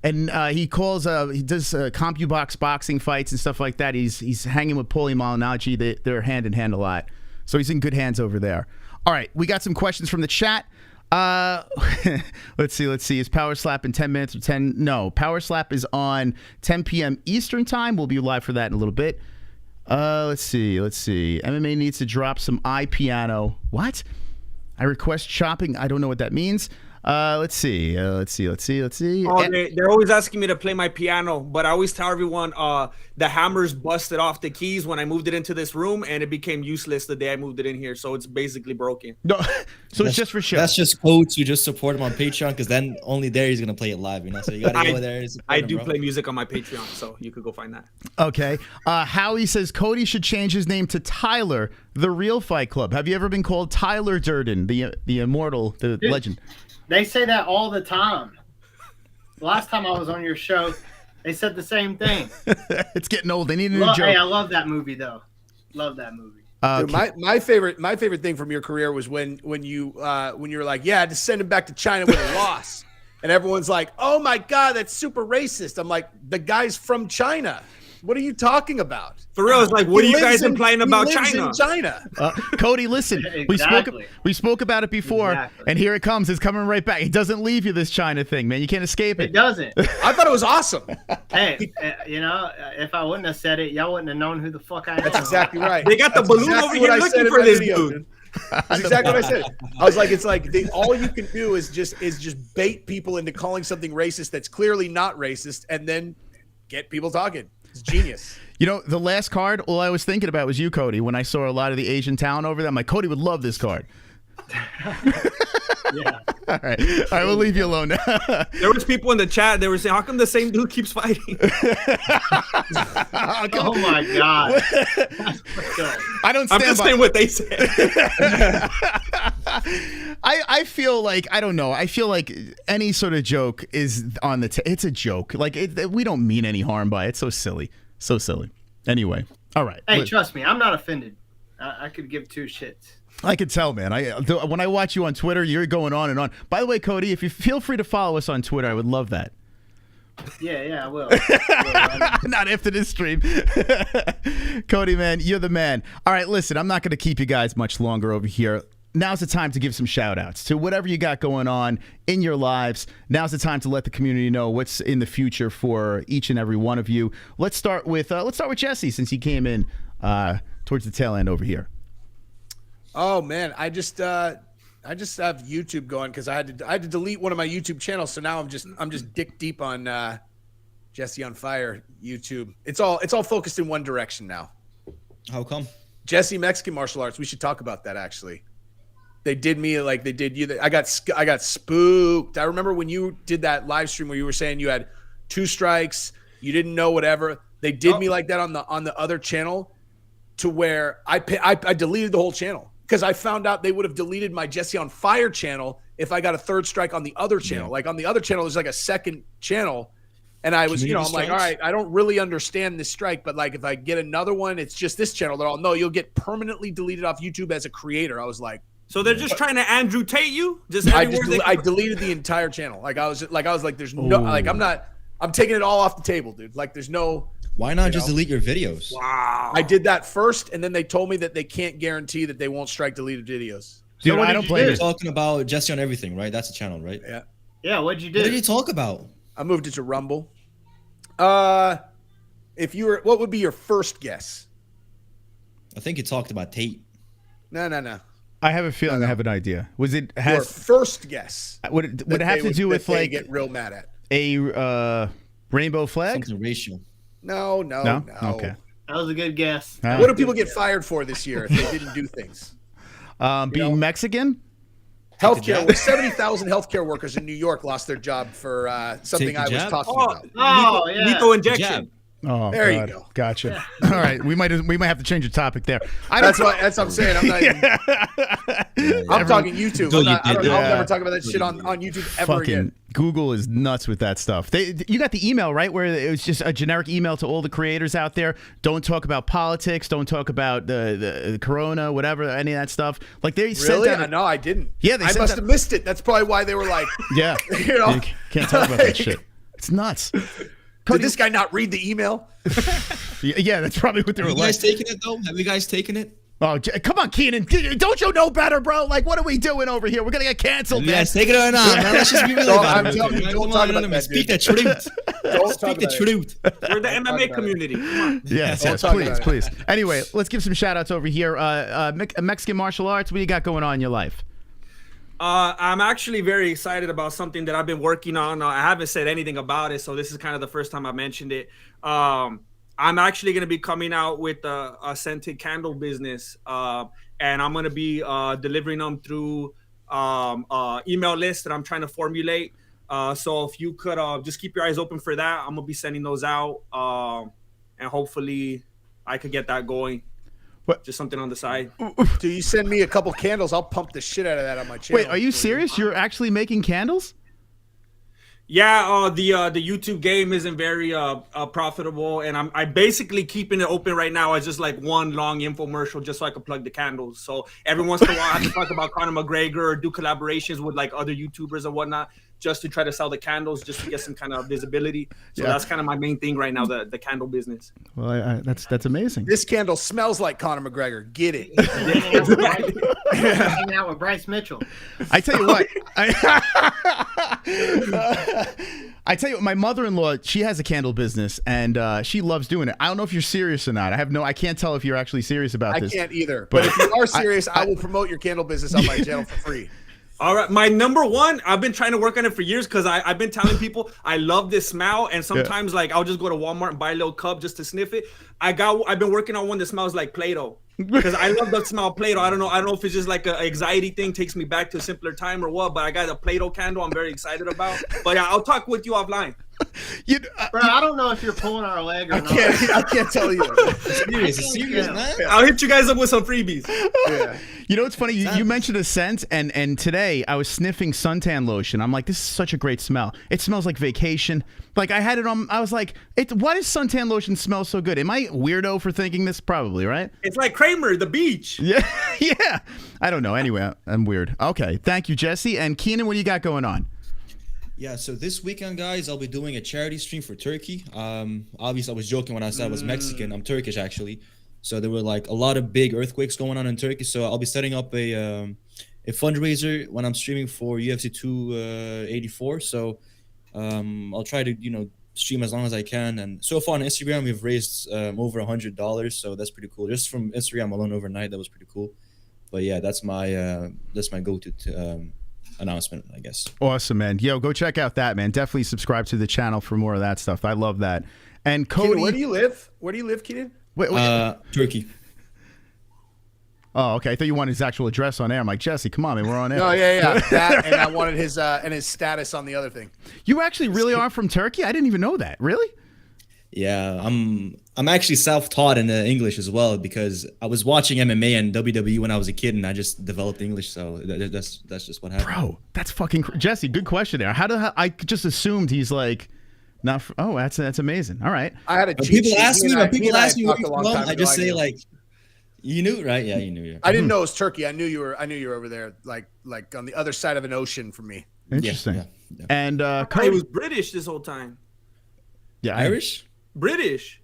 he calls. He does CompuBox boxing fights and stuff like that. He's hanging with Paulie Malignaggi. They're hand in hand a lot, so he's in good hands over there. All right, we got some questions from the chat. Let's see. Is Power Slap in 10 minutes or 10? No, Power Slap is on 10 p.m. Eastern time. We'll be live for that in a little bit. Let's see. MMA needs to drop some iPiano. What? I request chopping. I don't know what that means. Let's see. Oh, they're always asking me to play my piano, but I always tell everyone the hammers busted off the keys when I moved it into this room, and it became useless the day I moved it in here, so it's basically broken. No, so it's just for show. That's just codes who just support him on Patreon, because then only there he's gonna play it live. You know, so you gotta go there. I do play music on my Patreon, so you could go find that. Okay. Howie says Cody should change his name to Tyler, the Real Fight Club. Have you ever been called Tyler Durden, the immortal, the legend? They say that all the time. The last time I was on your show, they said the same thing. It's getting old. They need a new joke. Hey, I love that movie, though. Love that movie. Dude, my favorite thing from your career was when you were like, yeah, just send him back to China with a loss, and everyone's like, oh my God, that's super racist. I'm like, the guy's from China. What are you talking about? For real, it's like, what are you guys implying about China? In China. Cody, listen, Exactly. we spoke about it before, Exactly. and here it comes. It's coming right back. It doesn't leave you, this China thing, man. You can't escape It it. doesn't. I thought it was awesome. Hey, you know, if I wouldn't have said it, y'all wouldn't have known who the fuck I am. That's exactly right. They got the balloon over here looking for this dude. That's exactly what I said. I was like, it's like all you can do is just bait people into calling something racist that's clearly not racist, and then get people talking. It's genius. You know, the last card, all I was thinking about was you, Cody. When I saw a lot of the Asian talent over there, I'm like, Cody would love this card. Yeah. All right, we'll leave you alone now. There was people in the chat. They were saying, "How come the same dude keeps fighting?" Oh my God. I don't I'm stand just by. saying what they said. I feel like, I don't know. I feel like any sort of joke is on the. It's a joke. Like we don't mean any harm by it. It's so silly, so silly. Anyway, all right. Hey, trust me, I'm not offended. I could give two shits. I can tell, man. When I watch you on Twitter, you're going on and on. By the way, Cody, if you feel free to follow us on Twitter, I would love that. Yeah, I will. Not after this stream. Cody, man, you're the man. All right, listen, I'm not going to keep you guys much longer over here. Now's the time to give some shout outs to whatever you got going on in your lives. Now's the time to let the community know what's in the future for each and every one of you. Let's start with Jesse, since he came in towards the tail end over here. Oh man, I just have YouTube going because I had to delete one of my YouTube channels, so now I'm just dick deep on Jesse on Fire YouTube. It's all focused in one direction now. How come? Jesse Mexican martial arts. We should talk about that actually. They did me like they did you. I got spooked. I remember when you did that live stream where you were saying you had 2 strikes, you didn't know whatever. They did me like that on the other channel, to where I deleted the whole channel. Because I found out they would have deleted my Jesse on Fire channel if I got a 3rd strike on the other channel. Yeah. Like on the other channel, there's like a 2nd channel. And I was, I'm like, all right, I don't really understand this strike. But like, if I get another one, it's just this channel. They're all, no, you'll get permanently deleted off YouTube as a creator. I was like. So they're just trying to Andrew Tate you? I deleted the entire channel. I was like, there's no, like, I'm taking it all off the table, dude. Like there's no. Why not just delete your videos? Wow. I did that first, and then they told me that they can't guarantee that they won't strike deleted videos. Dude, I don't blame you. You're talking about Jesse on Everything, right? That's the channel, right? Yeah. Yeah, what'd you do? What did you talk about? I moved it to Rumble. If you were, what would be your first guess? I think you talked about Tate. No. I have a feeling I have an idea. Was it your first guess? Would it have to do with like get real mad at a rainbow flag? Something racial. No. Okay. That was a good guess. What do people get fired for this year if they didn't do things? Being Mexican? Healthcare. 70,000 healthcare workers in New York lost their job for something I was talking about. Oh, yeah. Lethal injection. Oh, there God. You go. Gotcha. All right, we might have to change the topic there. That's what I'm saying. I'm not even. I'm talking YouTube. I'll never talk about that shit on YouTube ever again. Google is nuts with that stuff. You got the email, right, where it was just a generic email to all the creators out there. Don't talk about politics. Don't talk about the corona, whatever, any of that stuff. Like they sent out. No, I didn't. Yeah, I must have missed it. That's probably why they were like. Yeah, you can't talk about that shit. It's nuts. Did this guy not read the email? Yeah, that's probably what they were like. Have you guys taken it, though? Have you guys taken it? Oh, come on, Kenan. Don't you know better, bro? Like, what are we doing over here? We're going to get canceled, man. Yes, take it or not, man. Let's just be real about it. Don't talk about that, speak the truth. Speak the truth. We're the MMA community. Come on. Yes, please. Anyway, let's give some shout-outs over here. Mexican martial arts, what do you got going on in your life? I'm actually very excited about something that I've been working on. I haven't said anything about it, so this is kind of the first time I mentioned it. I'm actually going to be coming out with a scented candle business, and I'm going to be delivering them through email lists that I'm trying to formulate. So if you could just keep your eyes open for that, I'm going to be sending those out, and hopefully I could get that going. What? Just something on the side. Do you send me a couple candles? I'll pump the shit out of that on my channel. Wait, are you serious? You're actually making candles? Yeah, the YouTube game isn't very profitable, and I basically keeping it open right now as just like one long infomercial, just so I can plug the candles. So every once in a while, I have to talk about Conor McGregor or do collaborations with like other YouTubers and whatnot, just to try to sell the candles, just to get some kind of visibility. So that's kind of my main thing right now, the candle business. Well, that's amazing. This candle smells like Conor McGregor. Get it? Hang out with Bryce Mitchell. I tell you what. I tell you what, my mother-in-law, she has a candle business, and she loves doing it. I don't know if you're serious or not. I can't tell if you're actually serious about this. I can't either. But if you are serious, I will promote your candle business on my channel for free. All right, my number one, I've been trying to work on it for years because I've been telling people I love this smell, and sometimes like I'll just go to Walmart and buy a little cup just to sniff it. I've been working on one that smells like Play-Doh because I love the smell of Play-Doh. I don't know if it's just like an anxiety thing, takes me back to a simpler time or what, but I got a Play-Doh candle I'm very excited about. But yeah, I'll talk with you offline. Bro, I don't know if you're pulling our leg or not. I can't tell you. It's serious, man. I'll hit you guys up with some freebies. Yeah. You know what's funny? You mentioned a scent, and today I was sniffing suntan lotion. I'm like, this is such a great smell. It smells like vacation. Like I had it on. I was like, why does suntan lotion smell so good? Am I weirdo for thinking this? Probably, right? It's like Kramer, the beach. Yeah, yeah. I don't know. Anyway, I'm weird. Okay, thank you, Jesse. And Kenan, what do you got going on? Yeah, so this weekend, guys, I'll be doing a charity stream for Turkey. Obviously, I was joking when I said I was Mexican. I'm Turkish, actually. So there were like a lot of big earthquakes going on in Turkey. So I'll be setting up a fundraiser when I'm streaming for UFC 284. So I'll try to, stream as long as I can. And so far on Instagram, we've raised over $100. So that's pretty cool. Just from Instagram alone overnight, that was pretty cool. But yeah, that's my go-to announcement, I guess. Awesome, man. Yo, go check out that, man. Definitely subscribe to the channel for more of that stuff. I love that. And Cody, Kenan, where do you live? Where do you live, Kenan? Wait. Turkey. Oh, okay. I thought you wanted his actual address on air. I'm like, Jesse, come on, man. We're on air. Oh, yeah. That, and I wanted his status on the other thing. You actually really are from Turkey? I didn't even know that. Really? Yeah, I'm actually self-taught in English as well because I was watching MMA and WWE when I was a kid, and I just developed English. So that's just what happened. Bro, that's fucking Jesse. Good question there. I just assumed he's like not. Oh, that's amazing. All right. I had a people ask me where you're from. I just say like, you knew, right? Yeah, you knew. Yeah. I didn't know it was Turkey. I knew you were over there, like on the other side of an ocean from me. Interesting. Yeah. And Cody was British this whole time. Yeah, Irish. British.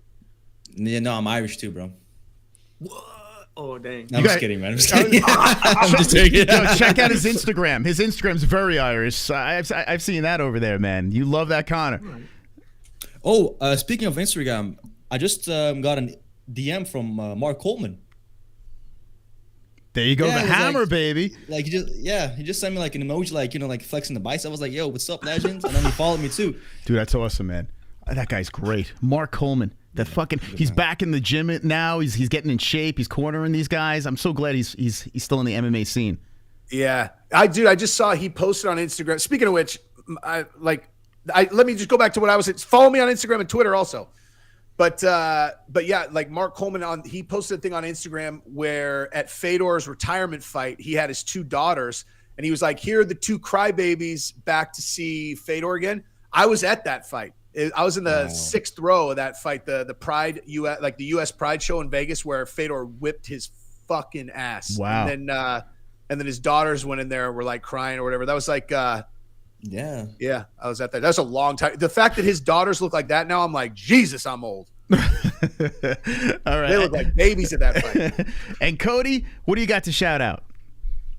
Yeah, no, I'm Irish too, bro. What? Oh, dang. No, I'm just kidding, man. I'm just kidding. I'm just joking. Yo, check out his Instagram. His Instagram's very Irish. I've seen that over there, man. You love that Conor. Oh, speaking of Instagram, I just got a DM from Mark Coleman. There you go, Yeah, the it was hammer, like- baby. Like he just sent me like an emoji, like like flexing the bicep. I was like, "Yo, what's up, legends?" And then he followed me too. Dude, that's awesome, man. That guy's great. Mark Coleman. He's back in the gym now. He's getting in shape. He's cornering these guys. I'm so glad he's still in the MMA scene. Yeah, I just saw he posted on Instagram. Speaking of which, let me just go back to what I was. Follow me on Instagram and Twitter also. But yeah, like Mark Coleman he posted a thing on Instagram where at Fedor's retirement fight, he had his two daughters, and he was like, "Here are the two crybabies back to see Fedor again." I was at that fight. I was in the sixth row of that fight, the Pride US, like the US Pride show in Vegas, where Fedor whipped his fucking ass. Wow. And then his daughters went in there and were like crying or whatever. That was like, yeah, I was at that. That's a long time. The fact that his daughters look like that now, I'm like, Jesus, I'm old. All right. They look like babies at that fight. And Cody, what do you got to shout out?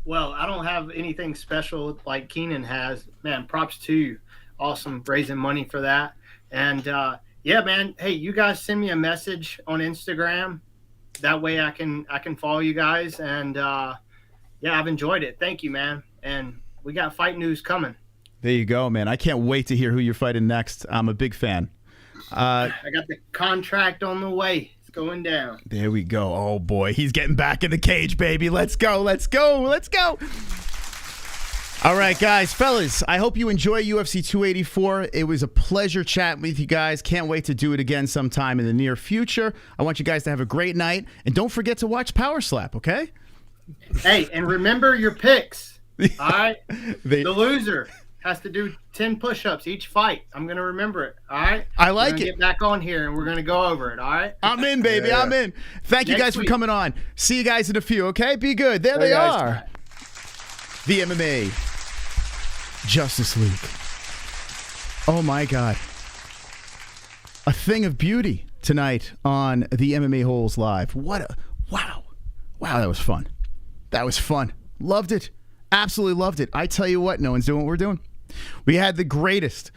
Well, I don't have anything special like Kenan has. Man, props to you. Awesome raising money for that. And yeah, man, hey, you guys send me a message on Instagram. That way I can follow you guys. And yeah, I've enjoyed it. Thank you, man. And we got fight news coming. There you go, man. I can't wait to hear who you're fighting next. I'm a big fan. I got the contract on the way. It's going down. There we go. Oh, boy. He's getting back in the cage, baby. Let's go. Let's go. Let's go. All right, guys, fellas, I hope you enjoy UFC 284. It was a pleasure chatting with you guys. Can't wait to do it again sometime in the near future. I want you guys to have a great night. And don't forget to watch Power Slap, okay? Hey, and remember your picks. All right? The loser has to do 10 push-ups each fight. I'm going to remember it. All right. I like it. Get back on here and we're going to go over it. All right. I'm in, baby. I'm in. Thank you guys for coming on. See you guys in a few. Okay. Be good. There they are. The MMA Justice League. Oh my God. A thing of beauty tonight on the MMA-Holes Live. What a wow. Wow, that was fun. That was fun. Loved it. Absolutely loved it. I tell you what, no one's doing what we're doing. We had the greatest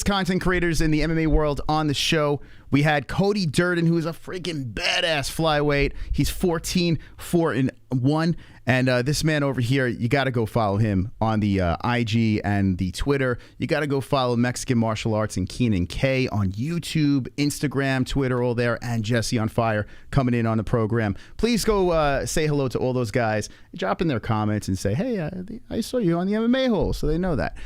content creators in the MMA world on the show. We had Cody Durden, who is a freaking badass flyweight. He's 14-4-1. And this man over here, you got to go follow him on the IG and the Twitter. You got to go follow Mexican Martial Arts and KenanK on YouTube, Instagram, Twitter, all there, and Jesse on Fire coming in on the program. Please go say hello to all those guys. Drop in their comments and say, hey, I saw you on the MMA-Holes, so they know that.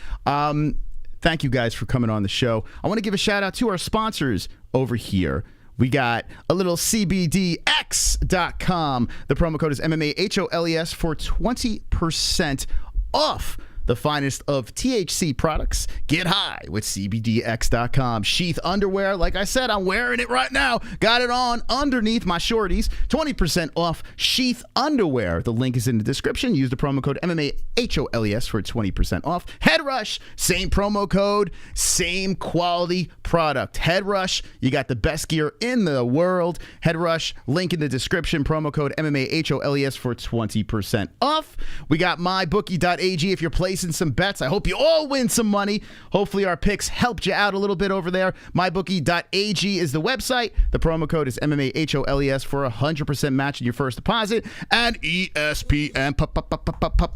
Thank you guys for coming on the show. I want to give a shout out to our sponsors over here. We got a little CBDX.com. The promo code is MMA-HOLES for 20% off the finest of THC products. Get high with CBDX.com. Sheath underwear. Like I said, I'm wearing it right now. Got it on underneath my shorties. 20% off Sheath underwear. The link is in the description. Use the promo code MMA-HOLES for 20% off. Head Rush. Same promo code. Same quality product. Head Rush. You got the best gear in the world. Head Rush. Link in the description. Promo code MMA-HOLES for 20% off. We got mybookie.ag if you're placing some bets. I hope you all win some money. Hopefully our picks helped you out a little bit over there. Mybookie.ag is the website. The promo code is MMA-HOLES for 100% match in your first deposit. And ESPN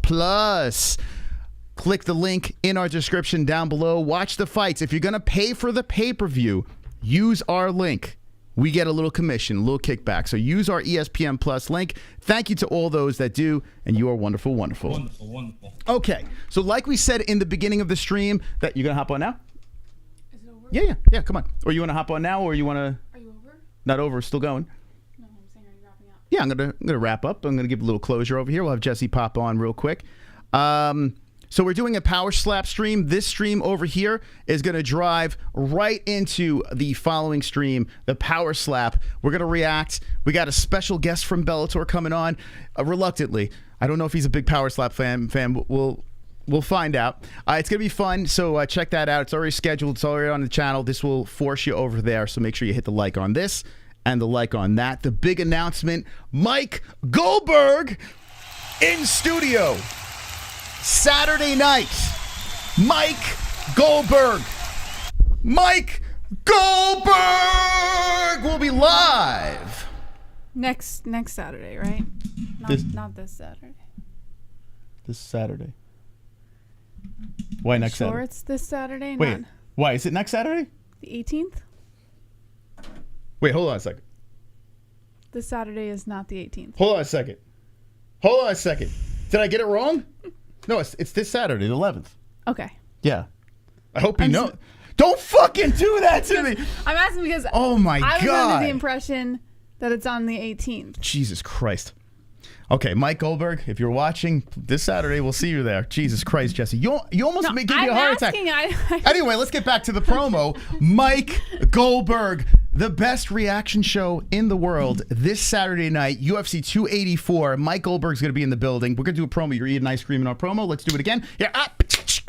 Plus. Click the link in our description down below. Watch the fights. If you're going to pay for the pay-per-view, use our link. We get a little commission, a little kickback. So use our ESPN Plus link. Thank you to all those that do, and you are wonderful, wonderful. Wonderful, wonderful. Okay, so like we said in the beginning of the stream, that you're going to hop on now? Is it over? Yeah, come on. Or you want to hop on now, or you want to... Are you over? Not over, still going. No, I'm saying, are you wrapping up? Yeah, I'm gonna wrap up. I'm going to give a little closure over here. We'll have Jesse pop on real quick. So we're doing a power slap stream. This stream over here is going to drive right into the following stream, the power slap. We're going to react. We got a special guest from Bellator coming on, reluctantly. I don't know if he's a big power slap fan. We'll find out. It's going to be fun, so check that out. It's already scheduled. It's already on the channel. This will force you over there, so make sure you hit the like on this and the like on that. The big announcement, Mike Goldberg in studio. Saturday night, Mike Goldberg will be live. Next Saturday, right? Not this Saturday. This Saturday. Why next Saturday? Sure, it's this Saturday. Wait, why is it next Saturday? The 18th. Wait, hold on a second. This Saturday is not the 18th. Hold on a second. Did I get it wrong? No, it's this Saturday, the 11th. Okay. Yeah. I hope you know. Don't fucking do that to me. I'm asking because oh my God. I was under the impression that it's on the 18th. Jesus Christ. Okay, Mike Goldberg, if you're watching this Saturday, we'll see you there. Jesus Christ, Jesse. You almost gave me a heart attack. Anyway, let's get back to the promo. Mike Goldberg, the best reaction show in the world this Saturday night, UFC 284. Mike Goldberg's going to be in the building. We're going to do a promo. You're eating ice cream in our promo. Let's do it again. Here,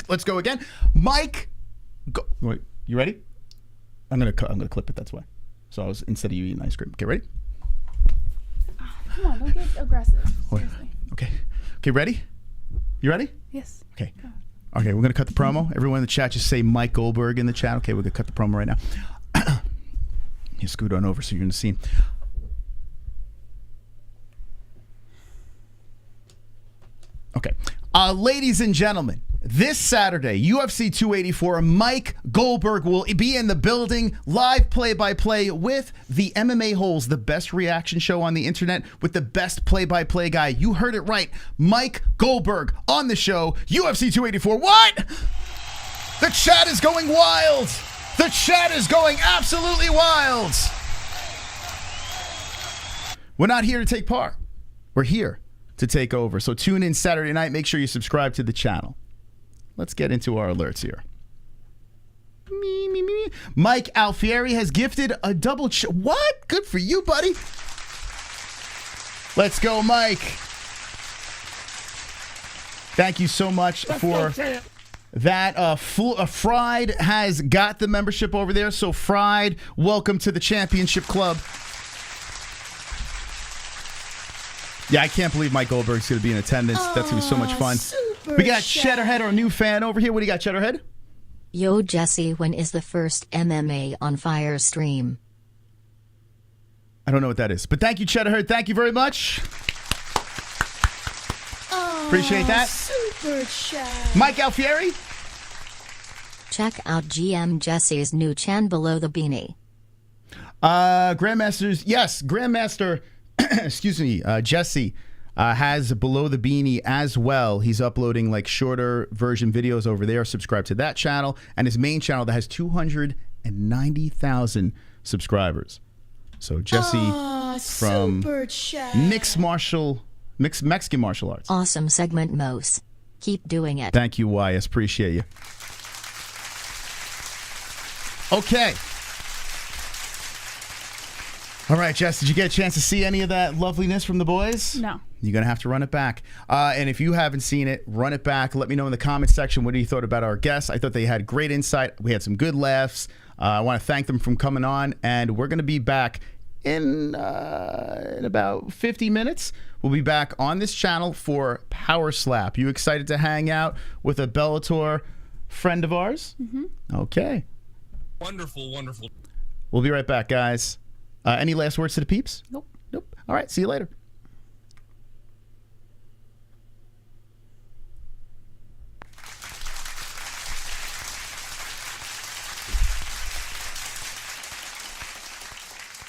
let's go again. Mike, wait, you ready? I'm going to clip it, that's why. So instead of you eating ice cream. Okay, ready? Come on, don't get aggressive. Seriously. Okay, ready? You ready? Yes. Okay. Okay, we're going to cut the promo. Everyone in the chat, just say Mike Goldberg in the chat. Okay, we're going to cut the promo right now. You scoot on over so you're in the scene. Okay. Ladies and gentlemen, this Saturday, UFC 284, Mike Goldberg will be in the building, live play-by-play with the MMA-Holes, the best reaction show on the internet with the best play-by-play guy. You heard it right. Mike Goldberg on the show, UFC 284. What? The chat is going wild. The chat is going absolutely wild. We're not here to take part. We're here to take over. So tune in Saturday night. Make sure you subscribe to the channel. let's get into our alerts here. Me. Mike Alfieri has gifted a double. What? Good for you, buddy. Let's go, Mike. Thank you so much for that. Fried has got the membership over there. So, Fried, welcome to the championship club. Yeah, I can't believe Mike Goldberg's going to be in attendance. That's going to be so much fun. We got Cheddarhead, our new fan over here. What do you got, Cheddarhead? Yo, Jesse, when is the first MMA on Fire stream? I don't know what that is. But thank you, Cheddarhead. Thank you very much. Appreciate that. Super chat. Mike Alfieri? Check out GM Jesse's new Chan Below the Beanie. Grandmasters, yes, Grandmaster, excuse me, Jesse has Below the Beanie as well. He's uploading like shorter version videos over there. Subscribe to that channel and his main channel that has 290,000 subscribers. So Jesse from Mixed Mexican martial arts. Awesome segment, Mose. Keep doing it. Thank you, YS. Appreciate you. Okay. All right, Jess, did you get a chance to see any of that loveliness from the boys? No. You're going to have to run it back. And if you haven't seen it, run it back. Let me know in the comments section what you thought about our guests. I thought they had great insight. We had some good laughs. I want to thank them for coming on. And we're going to be back in about 50 minutes. We'll be back on this channel for Power Slap. You excited to hang out with a Bellator friend of ours? Mm-hmm. Okay. Wonderful, wonderful. We'll be right back, guys. Any last words to the peeps? Nope. All right. See you later.